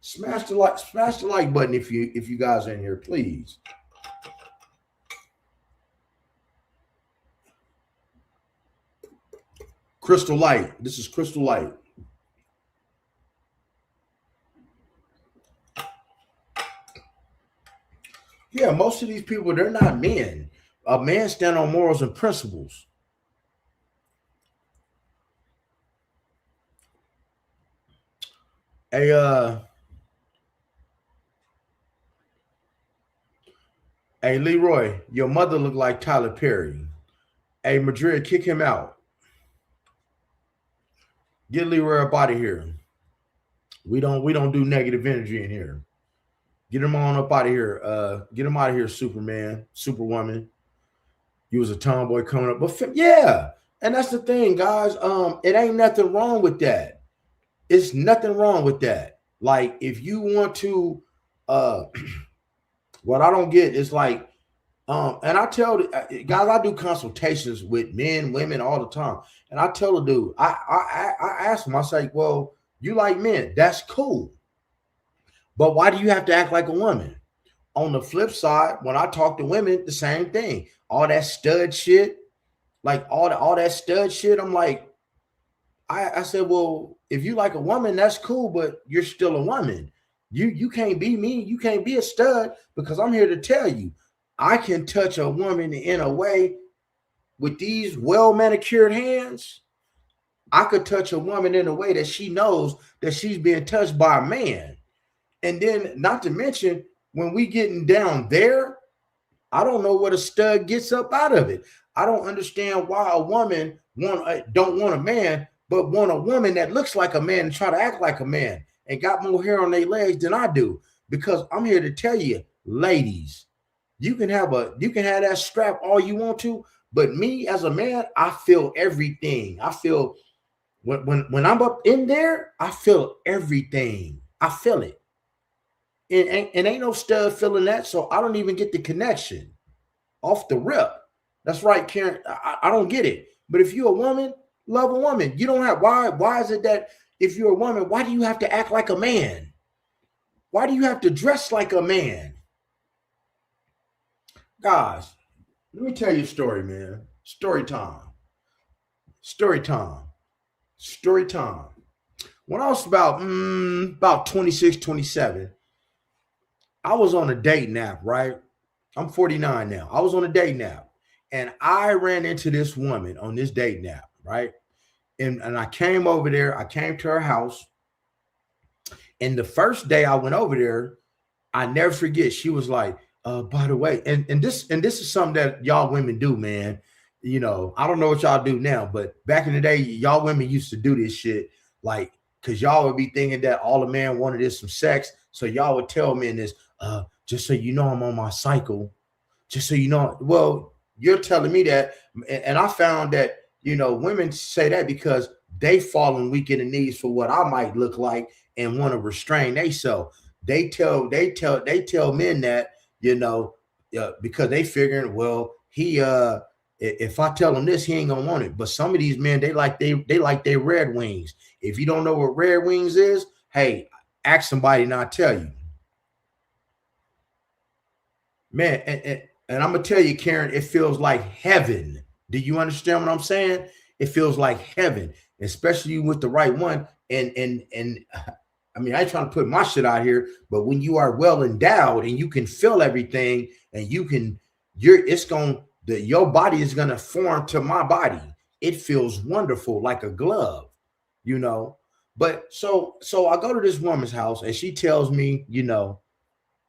Smash the like button if you guys are in here, please. Crystal Light. This is Crystal Light. Yeah, most of these people, they're not men. A man stand on morals and principles. Hey, hey, Leroy, your mother looked like Tyler Perry. Hey, Madrid, kick him out. Get Leroy up out of here. We don't do negative energy in here. Get him on up out of here. Get him out of here, Superman, Superwoman. You was a tomboy coming up, but yeah, and that's the thing, guys. It ain't nothing wrong with that. It's nothing wrong with that. Like if you want to, uh, what I don't get is like, and I tell guys, I do consultations with men, women all the time, and I tell the dude, I ask him, I say, well, you like men, that's cool, but why do you have to act like a woman? On the flip side, when I talk to women, the same thing. All that stud shit, like all that stud shit. I'm like, I said, well, if you like a woman, that's cool, but you're still a woman. You can't be me. You can't be a stud because I'm here to tell you, I can touch a woman in a way with these well manicured hands. I could touch a woman in a way that she knows that she's being touched by a man. And then, not to mention, when we getting down there, I don't know what a stud gets up out of it. I don't understand why a woman don't want a man, but want a woman that looks like a man and try to act like a man and got more hair on their legs than I do. Because I'm here to tell you, ladies, you can have that strap all you want to, but me as a man, I feel everything. I feel when I'm up in there, I feel everything. I feel it. And ain't no stud feeling that, so I don't even get the connection off the rip. That's right, Karen. I don't get it. But if you're a woman, love a woman. You don't have why is it that if you're a woman, why do you have to act like a man? Why do you have to dress like a man? Guys, let me tell you a story, man. Story time. Story time. Story time. When I was about 26, 27, I was on a dating app, right? I'm 49 now. I was on a dating app and I ran into this woman on this dating app, right? And I came over there, I came to her house. And the first day I went over there, I never forget, she was like, by the way, and this is something that y'all women do, man. You know, I don't know what y'all do now, but back in the day, y'all women used to do this shit, like, because y'all would be thinking that all a man wanted is some sex. So y'all would tell men this, just so you know, I'm on my cycle. Just so you know, well, you're telling me that. And I found that, you know, women say that because they fallen weak in the knees for what I might look like and want to restrain themselves. They tell men that, you know, because they figuring, well, he if I tell him this, he ain't gonna want it. But some of these men, they like their Red Wings. If you don't know what Red Wings is, hey, ask somebody and I'll tell you. Man, and I'm gonna tell you, Karen, it feels like heaven. Do you understand what I'm saying? It feels like heaven, especially with the right one. And I mean, I ain't trying to put my shit out here, but when you are well endowed and you can feel everything, and your body is gonna form to my body. It feels wonderful, like a glove, you know. But so I go to this woman's house and she tells me, you know,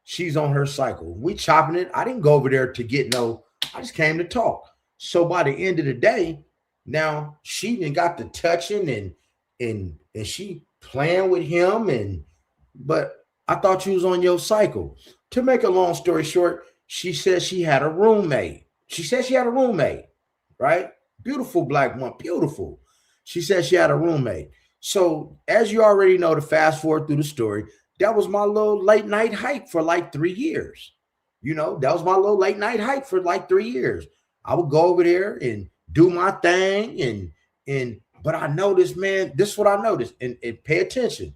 she's on her cycle. We chopping it. I didn't go over there to get no, I just came to talk. So by the end of the day, now she done got to touching and she playing with him, but I thought you was on your cycle. To make a long story short, she said she had a roommate. Right? Beautiful black woman, beautiful. She said she had a roommate. So as you already know, to fast forward through the story, that was my little late night hike for like 3 years. You know, that was my little late night hike for like 3 years. I would go over there and do my thing, but I noticed, man, this is what I noticed, and pay attention.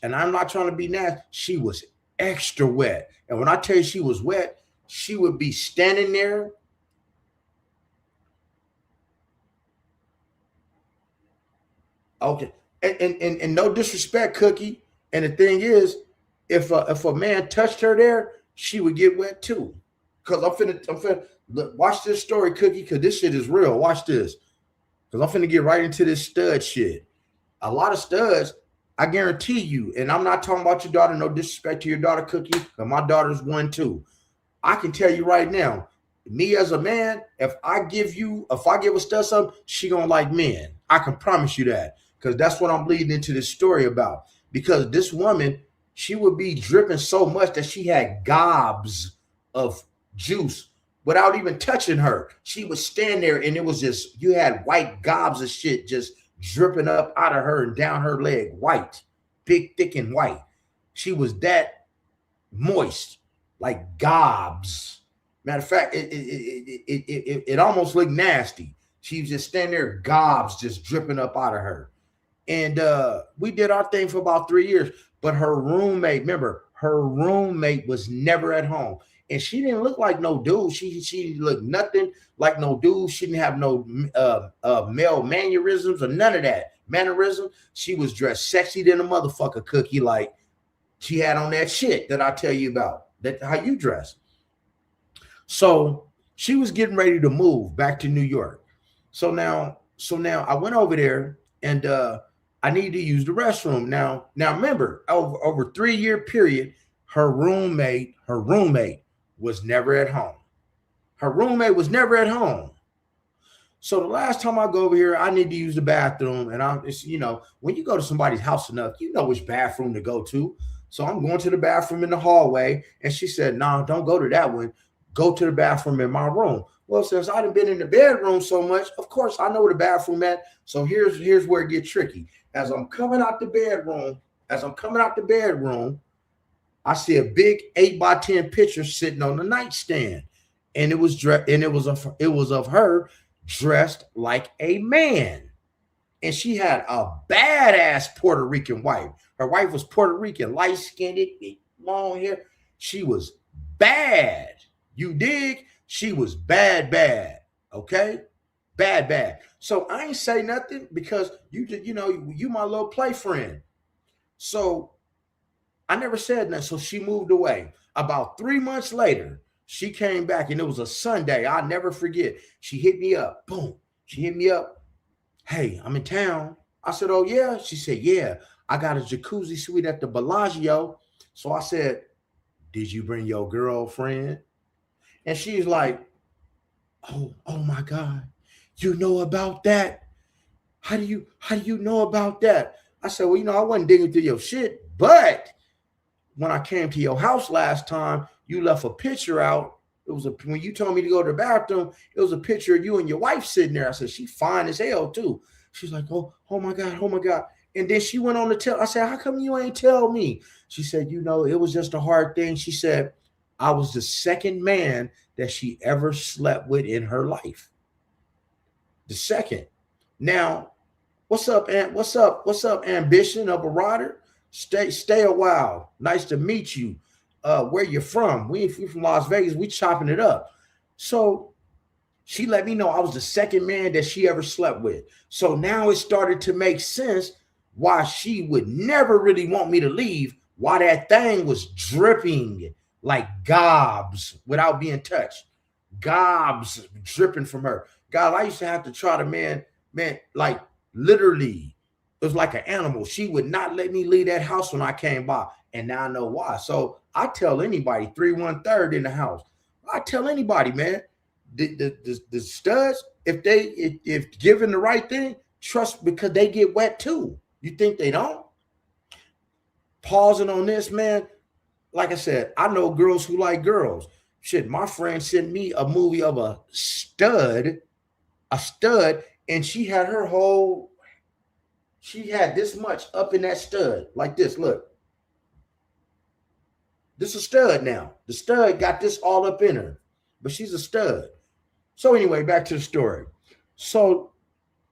And I'm not trying to be nasty. She was extra wet. And when I tell you she was wet, she would be standing there. Okay. And no disrespect, Cookie. And the thing is, if a man touched her there, she would get wet too. Cause I'm finna look, watch this story, Cookie, because this shit is real. Watch this. Because I'm finna get right into this stud shit. A lot of studs, I guarantee you, and I'm not talking about your daughter, no disrespect to your daughter, Cookie, but my daughter's one too. I can tell you right now, me as a man, if I give a stud something, she gonna like men. I can promise you that, because that's what I'm leading into this story about. Because this woman, she would be dripping so much that she had gobs of juice without even touching her. She would stand there and it was just, you had white gobs of shit just dripping up out of her and down her leg, white, big, thick, and white. She was that moist, like gobs. Matter of fact, it almost looked nasty. She was just standing there, gobs just dripping up out of her. And we did our thing for about 3 years. But her roommate, remember, her roommate was never at home. And she didn't look like no dude. She looked nothing like no dude. She didn't have no male mannerisms or none of that. Mannerism. She was dressed sexy than a motherfucker, Cookie. Like she had on that shit that I tell you about. That how you dress. So she was getting ready to move back to New York. So now I went over there and I need to use the restroom. Now remember, over 3-year period, her roommate was never at home. Her roommate was never at home. So the last time I go over here, I need to use the bathroom. And it's, when you go to somebody's house enough, you know which bathroom to go to. So I'm going to the bathroom in the hallway. And she said, no, don't go to that one. Go to the bathroom in my room. Well, since I've been in the bedroom so much, of course, I know where the bathroom at. So here's where it gets tricky. As I'm coming out the bedroom, I see a big 8x10 picture sitting on the nightstand. And it was of her dressed like a man. And she had a badass Puerto Rican wife. Her wife was Puerto Rican, light-skinned, long hair. She was bad. You dig? She was bad. Okay? Bad. So I ain't say nothing because you my little play friend. So I never said nothing. So she moved away. About 3 months later, she came back and it was a Sunday. I'll never forget. She hit me up. Boom. She hit me up. Hey, I'm in town. I said, oh, yeah? She said, yeah. I got a jacuzzi suite at the Bellagio. So I said, did you bring your girlfriend? And she's like, oh my God. You know about that? How do you know about that? I said, well, I wasn't digging through your shit, but when I came to your house last time, you left a picture out. When you told me to go to the bathroom, it was a picture of you and your wife sitting there. I said, she's fine as hell too. She's like, oh my God. And then she went on to tell. I said, how come you ain't tell me? She said, it was just a hard thing. She said, I was the second man that she ever slept with in her life. The second. Now, what's up, Ambition of a Rider? Stay a while. Nice to meet you. Where you from? We from Las Vegas. We chopping it up. So she let me know I was the second man that she ever slept with. So now it started to make sense why she would never really want me to leave, why that thing was dripping like gobs without being touched. Gobs dripping from her. God, I used to have to try to, man, like literally, it was like an animal. She would not let me leave that house when I came by. And now I know why. So I tell anybody, 3-1-3 in the house. I tell anybody, man, the studs, if given the right thing, trust, because they get wet too. You think they don't? Pausing on this, man. Like I said, I know girls who like girls. Shit, my friend sent me a movie of a stud, and she had this much up in that stud, like this. Look, this is a stud now. The stud got this all up in her, but she's a stud. So anyway, back to the story. So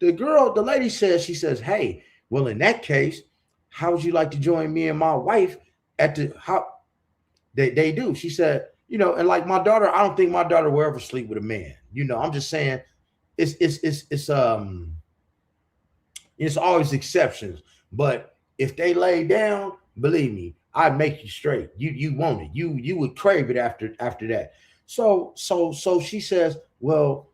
the lady says, hey, well, in that case, how would you like to join me and my wife at the how they do? She said, and like my daughter, I don't think my daughter will ever sleep with a man. I'm just saying it's always exceptions. But if they lay down, believe me, I'd make you straight. You want it. You would crave it after that. So she said, well,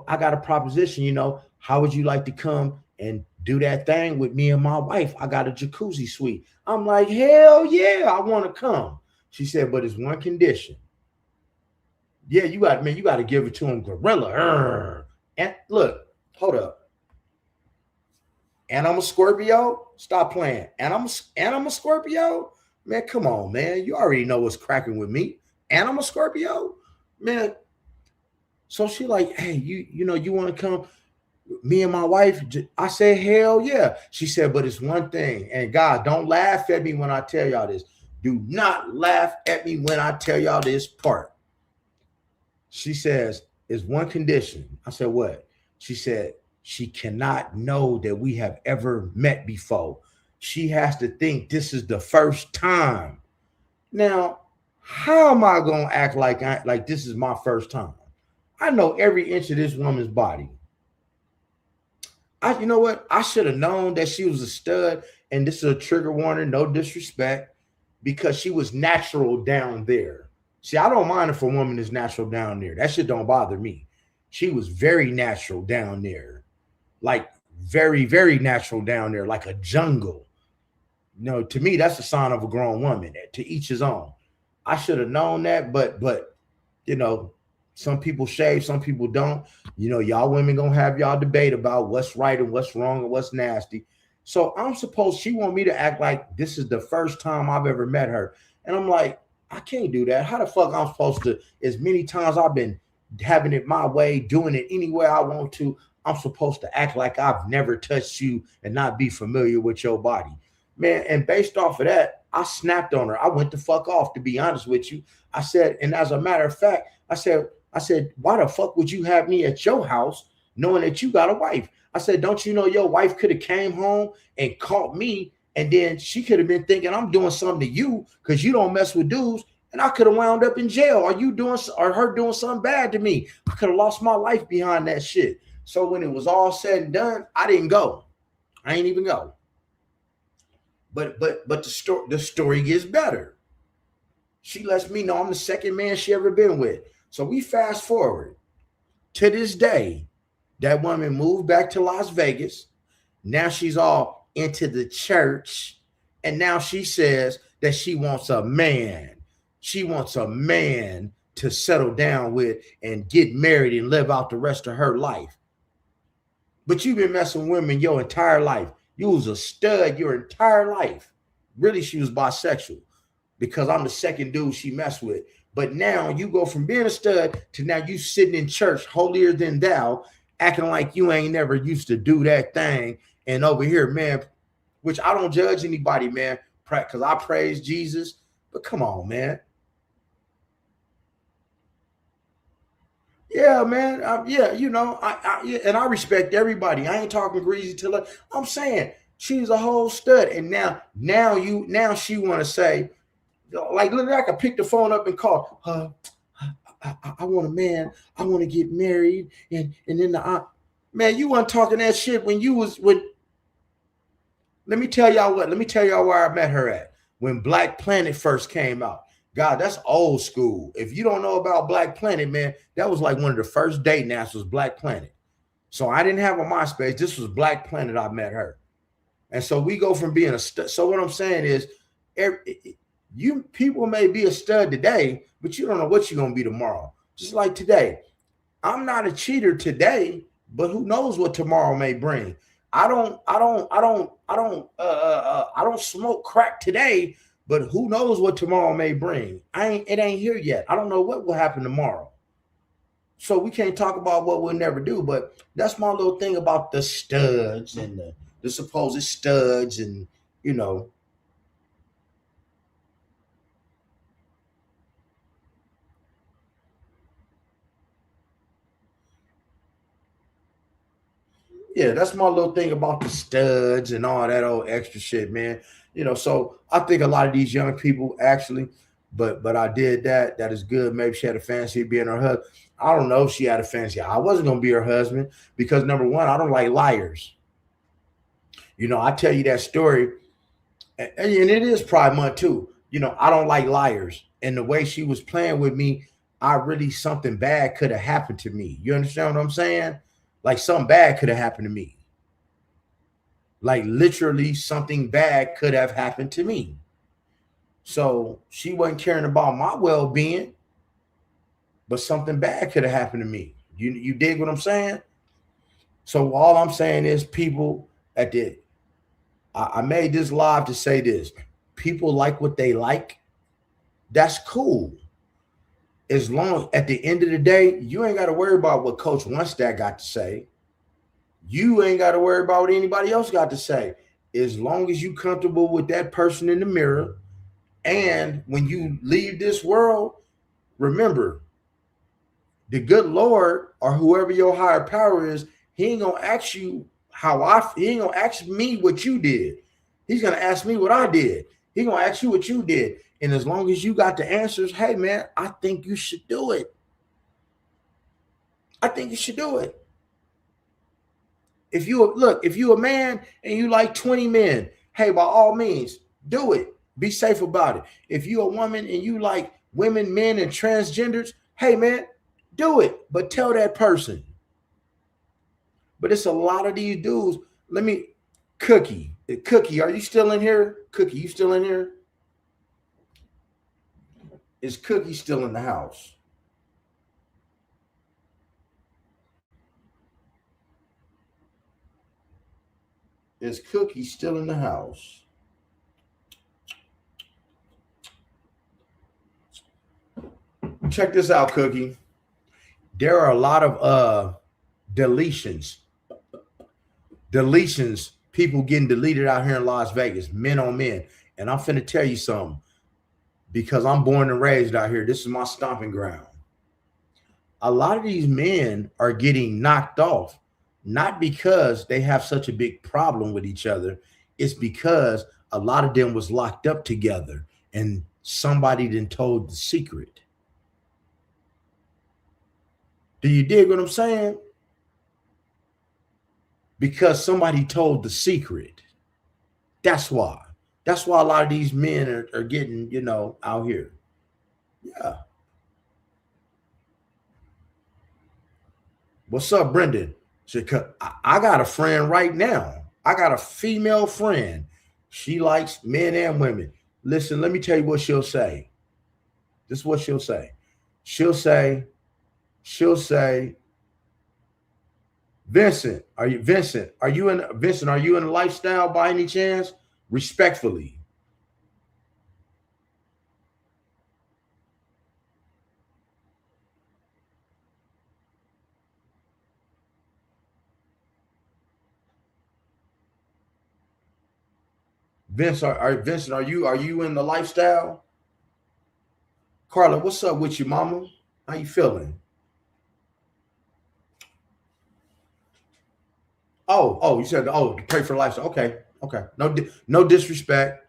I got a proposition, how would you like to come and do that thing with me and my wife. I got a jacuzzi suite. I'm like, hell yeah, I want to come. She said, but it's one condition. Yeah, you got, man, you got to give it to him gorilla. And look, hold up. And I'm a Scorpio. Stop playing. And I'm a Scorpio. Man, come on, man. You already know what's cracking with me. And I'm a Scorpio. Man. So she like, hey, you know, you want to come? Me and my wife. I said, hell yeah. She said, but it's one thing. And God, don't laugh at me when I tell y'all this. Do not laugh at me when I tell y'all this part. She says, it's one condition. I said, what? She said, she cannot know that we have ever met before. She has to think this is the first time. Now, how am I going to act like this is my first time? I know every inch of this woman's body. You know what? I should have known that she was a stud, and this is a trigger warning, no disrespect, because she was natural down there. See, I don't mind if a woman is natural down there. That shit don't bother me. She was very natural down there. Like very, very natural down there, like a jungle. You know, to me, that's a sign of a grown woman. To each his own. I should have known that, but you know, some people shave, some people don't. You know, y'all women gonna have y'all debate about what's right and what's wrong and what's nasty. So she want me to act like this is the first time I've ever met her. And I'm like, I can't do that. How the fuck I'm supposed to, as many times I've been having it my way, doing it any way I want to, I'm supposed to act like I've never touched you and not be familiar with your body. Man, and based off of that, I snapped on her. I went the fuck off, to be honest with you. I said, and as a matter of fact, I said, why the fuck would you have me at your house knowing that you got a wife? I said, don't you know your wife could have came home and caught me, and then she could have been thinking I'm doing something to you because you don't mess with dudes, and I could have wound up in jail. Or her doing something bad to me. I could have lost my life behind that shit. So when it was all said and done, I didn't go. I ain't even go. But the story gets better. She lets me know I'm the second man she ever been with. So we fast forward to this day. That woman moved back to Las Vegas. Now she's all into the church. And now she says that she wants a man. She wants a man to settle down with and get married and live out the rest of her life. But you've been messing with women your entire life. You was a stud your entire life. Really, she was bisexual because I'm the second dude she messed with. But now you go from being a stud to now you sitting in church holier than thou, acting like you ain't never used to do that thing. And over here, man, which I don't judge anybody, man, because I praise Jesus. But come on, man. Yeah, man. Yeah, you know, and I respect everybody. I ain't talking greasy to her. I'm saying she's a whole stud. And now she want to say, like, look, I could pick the phone up and call. I want a man. I want to get married, and then man, you weren't talking that shit when you was with. Let me tell y'all where I met her at when Black Planet first came out. God, that's old school. If you don't know about Black Planet, man, that was like one of the first dating apps was Black Planet. So I didn't have a MySpace. This was Black Planet. I met her, and so we go from being a stud. So what I'm saying is, you people may be a stud today, but you don't know what you're gonna be tomorrow. Just like today, I'm not a cheater today, but who knows what tomorrow may bring. I don't smoke crack today, but who knows what tomorrow may bring. It ain't here yet. I don't know what will happen tomorrow. So we can't talk about what we'll never do, but that's my little thing about the studs and the supposed studs and, you know. Yeah, that's my little thing about the studs and all that old extra shit, man. You know, so I think a lot of these young people actually, but I did that. That is good. Maybe she had a fancy of being her husband. I don't know if she had a fancy. I wasn't gonna be her husband because number one, I don't like liars. You know, I tell you that story, and it is Pride Month too. You know, I don't like liars. And the way she was playing with me, something bad could have happened to me. You understand what I'm saying? Like something bad could have happened to me. Like literally something bad could have happened to me. So she wasn't caring about my well-being, but something bad could have happened to me. You dig what I'm saying? So all I'm saying is, people, at the I made this live to say this. People like what they like. That's cool. As long at the end of the day, you ain't got to worry about what coach1stac got to say. You ain't got to worry about what anybody else got to say. As long as you comfortable with that person in the mirror, and when you leave this world, remember, the good Lord or whoever your higher power is, he ain't gonna ask you he ain't gonna ask me what you did. He's gonna ask me what I did. He gonna ask you what you did. And as long as you got the answers, hey man, I think you should do it. I think you should do it. If you a man and you like 20 men, hey, by all means, do it. Be safe about it. If you a woman and you like women, men, and transgenders, hey man, do it. But tell that person. But it's a lot of these dudes. Cookie, are you still in here? Cookie, you still in here? Is Cookie still in the house? Is Cookie still in the house? Check this out, Cookie. There are a lot of deletions. People getting deleted out here in Las Vegas, men on men. And I'm finna tell you something, because I'm born and raised out here. This is my stomping ground. A lot of these men are getting knocked off, not because they have such a big problem with each other. It's because a lot of them was locked up together and somebody then told the secret. Do you dig what I'm saying? Because somebody told the secret. That's why. That's why a lot of these men are getting, out here. Yeah. What's up, Brendan? I got a friend right now. I got a female friend. She likes men and women. Listen, let me tell you what she'll say. This is what she'll say. She'll say, Vincent, are you in a lifestyle by any chance? Respectfully. Vincent, are you in the lifestyle? Carla, what's up with you, mama? How you feeling? Oh, you said, to pray for lifestyle. Okay. No disrespect.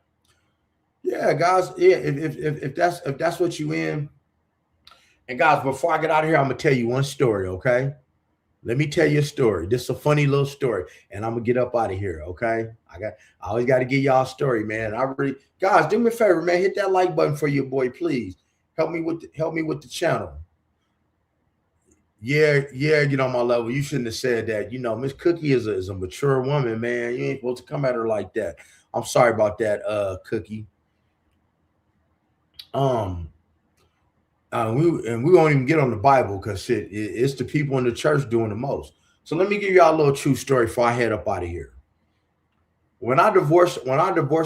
Yeah, guys. Yeah, if that's what you in. And guys, before I get out of here, I'm gonna tell you one story. Okay, let me tell you a story. This is a funny little story, and I'm gonna get up out of here. Okay, I always got to give y'all a story, man. Guys, do me a favor, man. Hit that like button for your boy, please. Help me with the channel. Yeah, get on my level. You shouldn't have said that. Miss Cookie is a mature woman, man. You ain't supposed to come at her like that. I'm sorry about that, Cookie. We won't even get on the Bible because it's the people in the church doing the most. So let me give y'all a little true story before I head up out of here. When I divorced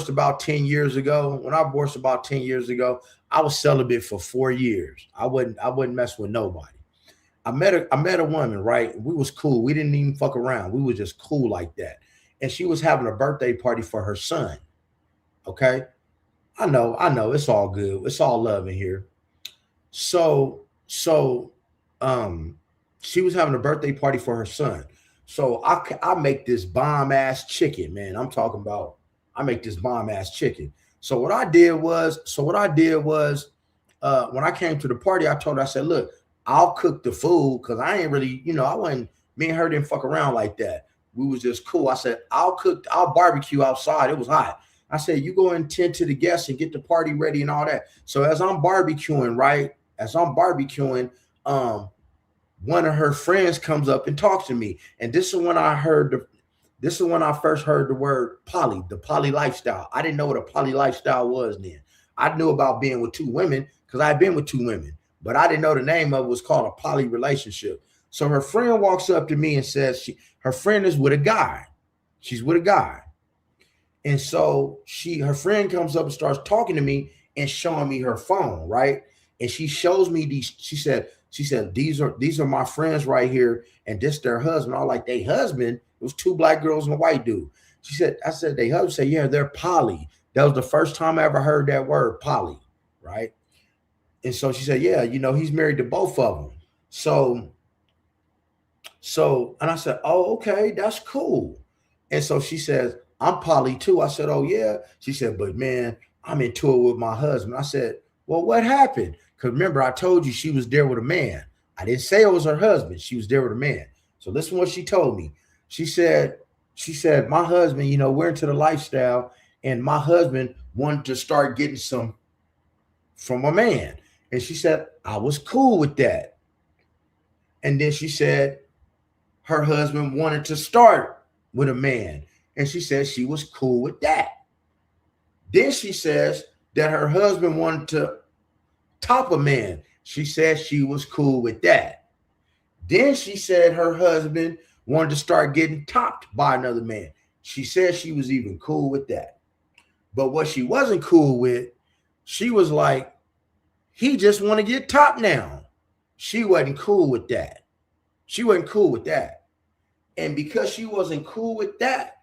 about 10 years ago, I was celibate for 4 years. I wouldn't mess with nobody. I met a woman, right? We was cool. We didn't even fuck around. We was just cool like that. And she was having a birthday party for her son. Okay. I know. It's all good. It's all love in here. So she was having a birthday party for her son. So I make this bomb ass chicken, man. I'm talking about I make this bomb ass chicken. So what I did was when I came to the party, I told her, I said, look, I'll cook the food because I ain't really, me and her didn't fuck around like that. We was just cool. I said, I'll barbecue outside. It was hot. I said, you go and tend to the guests and get the party ready and all that. So as I'm barbecuing, one of her friends comes up and talks to me. And this is when I heard This is when I first heard the word poly, the poly lifestyle. I didn't know what a poly lifestyle was then. I knew about being with two women because I had been with two women, but I didn't know the name of it was called a poly relationship. So her friend walks up to me and says her friend is with a guy. She's with a guy. And so her friend comes up and starts talking to me and showing me her phone, right? And she shows me these. She said these are my friends right here, and this their husband. I was like, they husband? It was two black girls and a white dude. I said they husband. Said, yeah, they're poly. That was the first time I ever heard that word, poly, right? And so she said, yeah, he's married to both of them. And I said, oh, okay, that's cool. And so she says, I'm poly too. I said, oh, yeah. She said, but man, I'm into it with my husband. I said, well, what happened? Because remember, I told you she was there with a man. I didn't say it was her husband. She was there with a man. So listen to what she told me. She said, my husband, we're into the lifestyle, and my husband wanted to start getting some from a man. And she said, I was cool with that. And then she said, her husband wanted to start with a man. And she said she was cool with that. Then she says that her husband wanted to top a man. She said she was cool with that. Then she said her husband wanted to start getting topped by another man. She said she was even cool with that. But what she wasn't cool with, she was like, he just want to get topped now. She wasn't cool with that. She wasn't cool with that. And because she wasn't cool with that,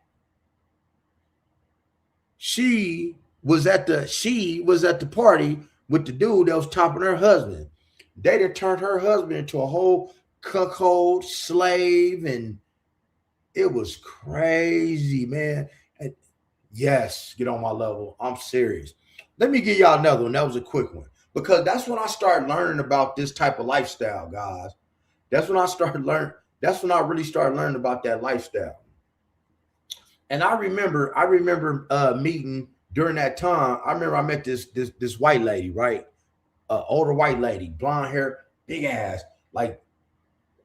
she was at the party with the dude that was topping her husband. They done turned her husband into a whole cuckold slave, and it was crazy, man. And yes, get on my level. I'm serious. Let me give y'all another one. That was a quick one, because that's when I started learning about this type of lifestyle, guys. That's when I really started learning about that lifestyle. And I remember meeting during that time. I remember I met this white lady, right? Older white lady, blonde hair, big ass like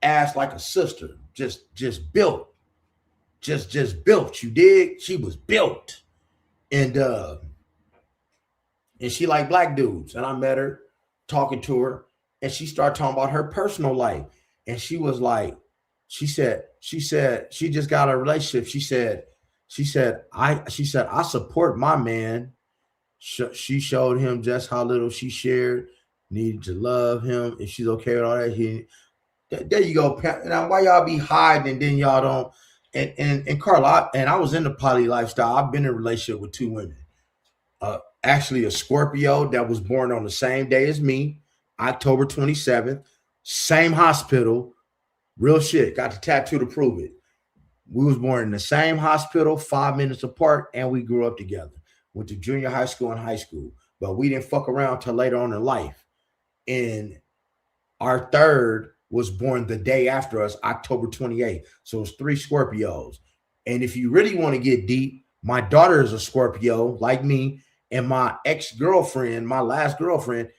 a sister, just built, just built. You dig? She was built, and she liked black dudes. And I met her, talking to her, and she started talking about her personal life. And she was like, she said she just got a relationship. She said I support my man. She showed him just how little she shared, needed to love him. If she's okay with all that, there you go. Now, why y'all be hiding and then y'all don't? And Carla, I was in the poly lifestyle. I've been in a relationship with two women. Actually, a Scorpio that was born on the same day as me, October 27th, same hospital. Real shit. Got the tattoo to prove it. We was born in the same hospital, 5 minutes apart, and we grew up together. Went to junior high school and high school, but we didn't fuck around till later on in life. And our third was born the day after us, October 28th. So it's 3 Scorpios. And if you really want to get deep, my daughter is a Scorpio, like me, and my ex-girlfriend, my last girlfriend,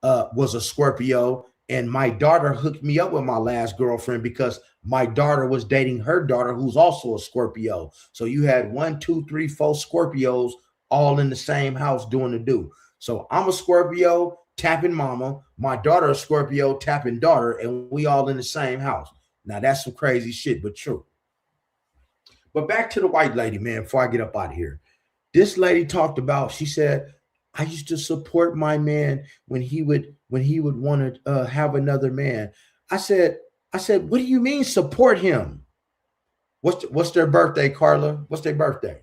was a Scorpio. And my daughter hooked me up with my last girlfriend because my daughter was dating her daughter, who's also a Scorpio. So you had 1, 2, 3, 4 Scorpios all in the same house doing the do. So I'm a Scorpio tapping mama, my daughter a Scorpio tapping daughter, and we all in the same house. Now that's some crazy shit, but true. But back to the white lady, man, before I get up out of here. This lady talked about, she said, I used to support my man when he would want to have another man. I said, what do you mean support him? What's their birthday, Carla? What's their birthday?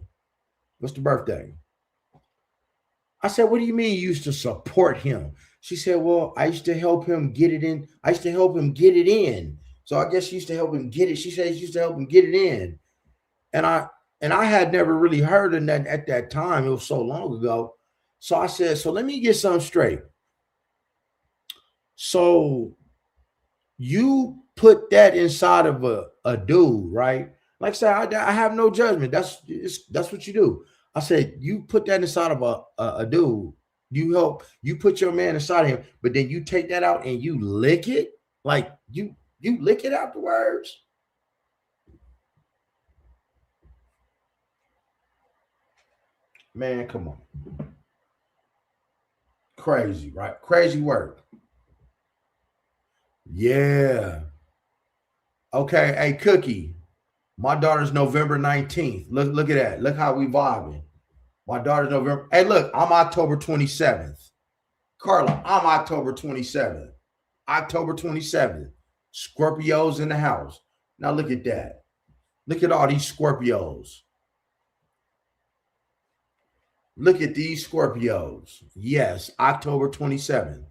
What's the birthday? I said, what do you mean you used to support him? She said, well, I used to help him get it in. I used to help him get it in. So I guess she used to help him get it. She said she used to help him get it in. And I had never really heard of that at that time. It was so long ago. So I said, so let me get something straight. So you put that inside of a dude, right? Like I said, I have no judgment. That's what you do. I said, you put that inside of a dude. You put your man inside of him, but then you take that out and you lick it. Like you lick it afterwards. Man, come on. Crazy, right? Crazy work. Yeah. Okay. Hey, Cookie. My daughter's November 19th. Look at that. Look how we vibing. My daughter's November. Hey, look, I'm October 27th. Carla, I'm October 27th. October 27th. Scorpios in the house. Now look at that. Look at all these Scorpios. Look at these Scorpios. Yes, October 27th.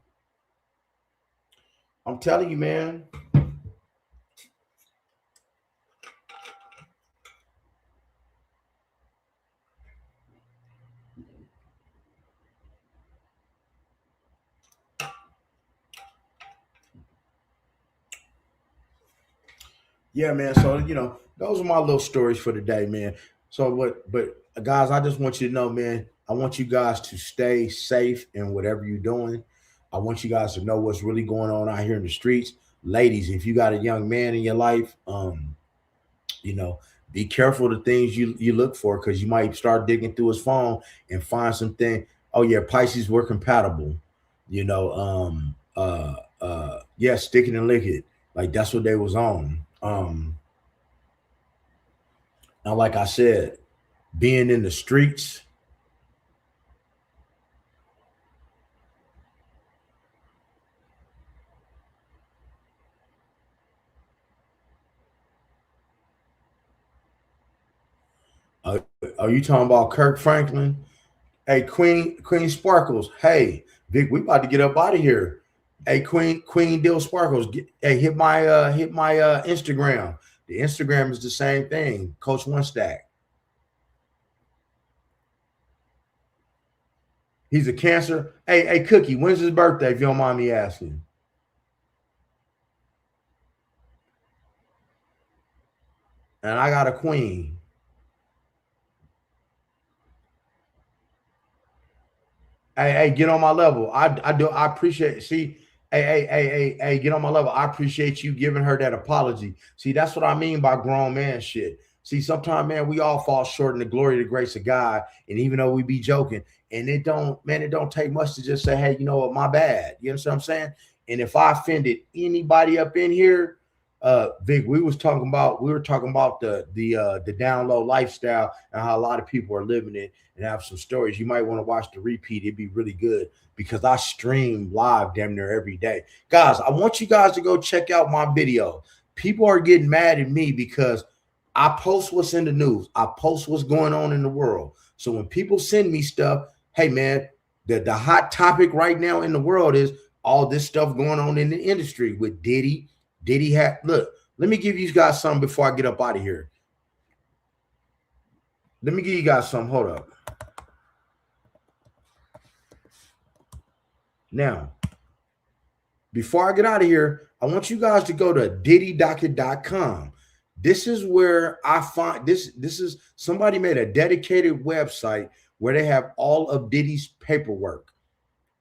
I'm telling you, man. Yeah, man. So, those are my little stories for today, man. So but guys, I just want you to know, man, I want you guys to stay safe in whatever you're doing. I want you guys to know what's really going on out here in the streets. Ladies, if you got a young man in your life, you know, be careful the things you look for, because you might start digging through his phone and find something. Oh yeah, Pisces were compatible. Yeah, stick it and lick it. Like that's what they was on. Now, like I said, being in the streets, uh, are you talking about Kirk Franklin? Hey, Queen Sparkles. Hey, Vic, we about to get up out of here. Hey, Queen Dill Sparkles. Hey, hit my Instagram. The Instagram is the same thing. Coach1stac. He's a Cancer. Hey, Cookie. When's his birthday? If you don't mind me asking. And I got a Queen. Hey, get on my level. I appreciate. See, hey, get on my level. I appreciate you giving her that apology. See, that's what I mean by grown man shit. See, sometimes, man, we all fall short in the glory of the grace of God. And even though we be joking, and it don't take much to just say, hey, you know what, my bad. You know what I'm saying? And if I offended anybody up in here, Vic, we were talking about the down low lifestyle and how a lot of people are living it, and have some stories. You might want to watch the repeat. It'd be really good because I stream live damn near every day. Guys, I want you guys to go check out my video. People are getting mad at me because I post what's in the news. I post what's going on in the world. So when people send me stuff, hey man, the hot topic right now in the world is all this stuff going on in the industry with Diddy. Look, let me give you guys something before I get up out of here. Let me give you guys some. Hold up. Now, before I get out of here, I want you guys to go to diddydocket.com. This is where I find this. This is somebody made a dedicated website where they have all of Diddy's paperwork,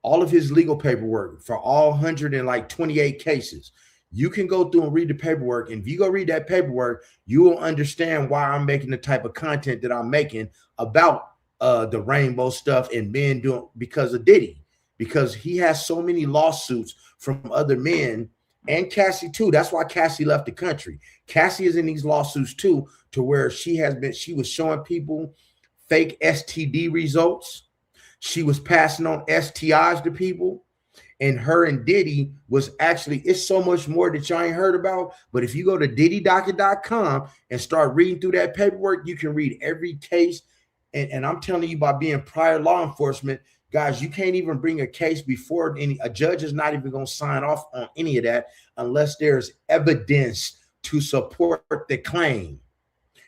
all of his legal paperwork for all 128 cases. You can go through and read the paperwork. And if you go read that paperwork, you will understand why I'm making the type of content that I'm making about the rainbow stuff and men doing because of Diddy, because he has so many lawsuits from other men and Cassie too. That's why Cassie left the country. Cassie is in these lawsuits too, to where she was showing people fake STD results. She was passing on STIs to people. And her and Diddy was actually, it's so much more that y'all ain't heard about. But if you go to diddydocket.com and start reading through that paperwork, you can read every case. And I'm telling you, by being prior law enforcement, guys, you can't even bring a case before a judge is not even going to sign off on any of that unless there's evidence to support the claim.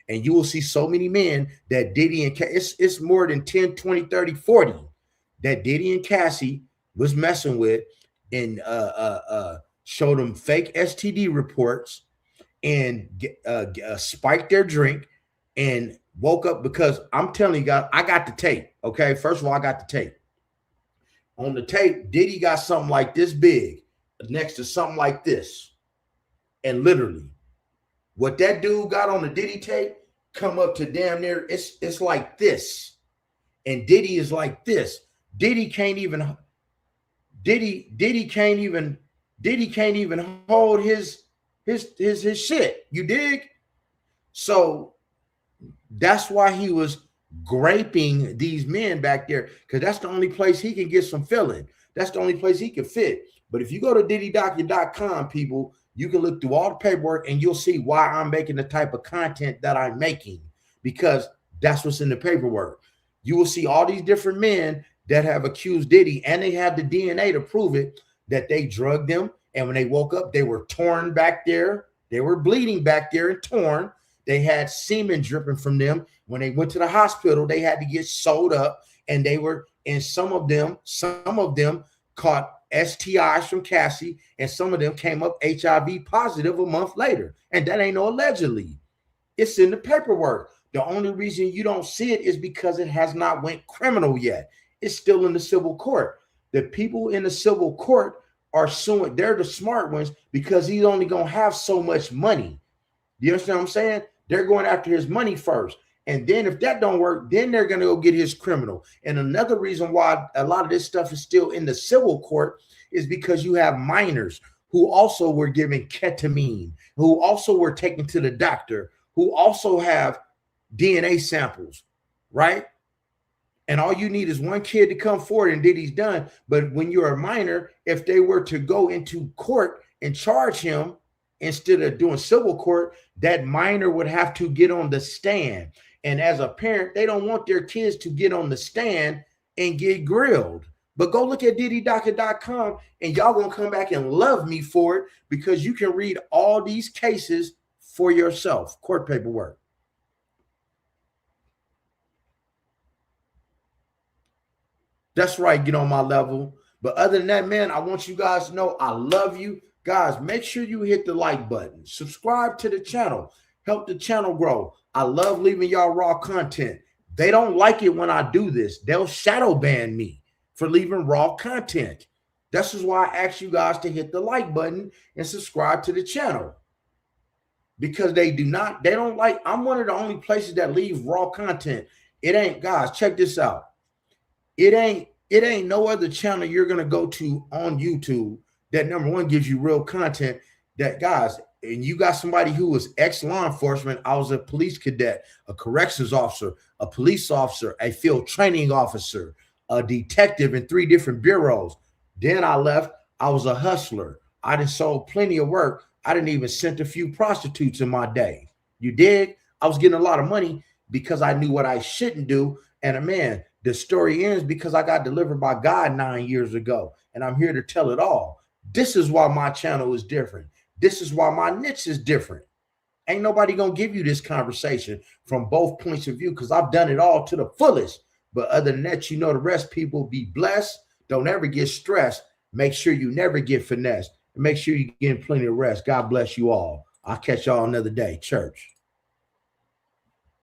And you will see so many men that Diddy and it's more than 10, 20, 30, 40 that Diddy and Cassie was messing with, and showed them fake STD reports and spiked their drink and woke up, because I'm telling you guys, I got the tape. Okay, first of all, I got the tape. On the tape, Diddy got something like this big next to something like this, and literally what that dude got on the Diddy tape come up to damn near it's like this. And Diddy is like this. Diddy can't even hold his shit. You dig? So that's why he was graping these men back there, because that's the only place he can get some filling. That's the only place he can fit. But if you go to DiddyDocument.com, people, you can look through all the paperwork and you'll see why I'm making the type of content that I'm making, because that's what's in the paperwork. You will see all these different men that have accused Diddy, and they have the DNA to prove it, that they drugged them. And when they woke up, they were torn back there. They were bleeding back there and torn. They had semen dripping from them. When they went to the hospital, they had to get sewed up, and some of them caught STIs from Cassie, and some of them came up HIV positive a month later. And that ain't no allegedly. It's in the paperwork. The only reason you don't see it is because it has not went criminal yet. It's still in the civil court. The people in the civil court are suing. They're the smart ones, because he's only going to have so much money. You understand what I'm saying? They're going after his money first. And then if that don't work, then they're going to go get his criminal. And another reason why a lot of this stuff is still in the civil court is because you have minors who also were given ketamine, who also were taken to the doctor, who also have DNA samples, right? And all you need is one kid to come forward and Diddy's done. But when you're a minor, if they were to go into court and charge him instead of doing civil court, that minor would have to get on the stand. And as a parent, they don't want their kids to get on the stand and get grilled. But go look at DiddyDocket.com, and y'all gonna come back and love me for it, because you can read all these cases for yourself, court paperwork. That's right, get on my level. But other than that, man, I want you guys to know I love you. Guys, make sure you hit the like button. Subscribe to the channel. Help the channel grow. I love leaving y'all raw content. They don't like it when I do this. They'll shadow ban me for leaving raw content. This is why I ask you guys to hit the like button and subscribe to the channel. Because they don't like, I'm one of the only places that leave raw content. It ain't, guys, check this out. It ain't no other channel you're going to go to on YouTube that, number one, gives you real content. That, guys, and you got somebody who was ex-law enforcement. I was a police cadet, a corrections officer, a police officer, a field training officer, a detective in 3 different bureaus. Then I left. I was a hustler. I done sold plenty of work. I didn't even sent a few prostitutes in my day. You dig? I was getting a lot of money because I knew what I shouldn't do. And man, the story ends because I got delivered by God 9 years ago, and I'm here to tell it all. This is why my channel is different. This is why my niche is different. Ain't nobody gonna give you this conversation from both points of view, because I've done it all to the fullest. But other than that, you know the rest. People, be blessed. Don't ever get stressed. Make sure you never get finessed. And make sure you get plenty of rest. God bless you all. I'll catch y'all another day. Church.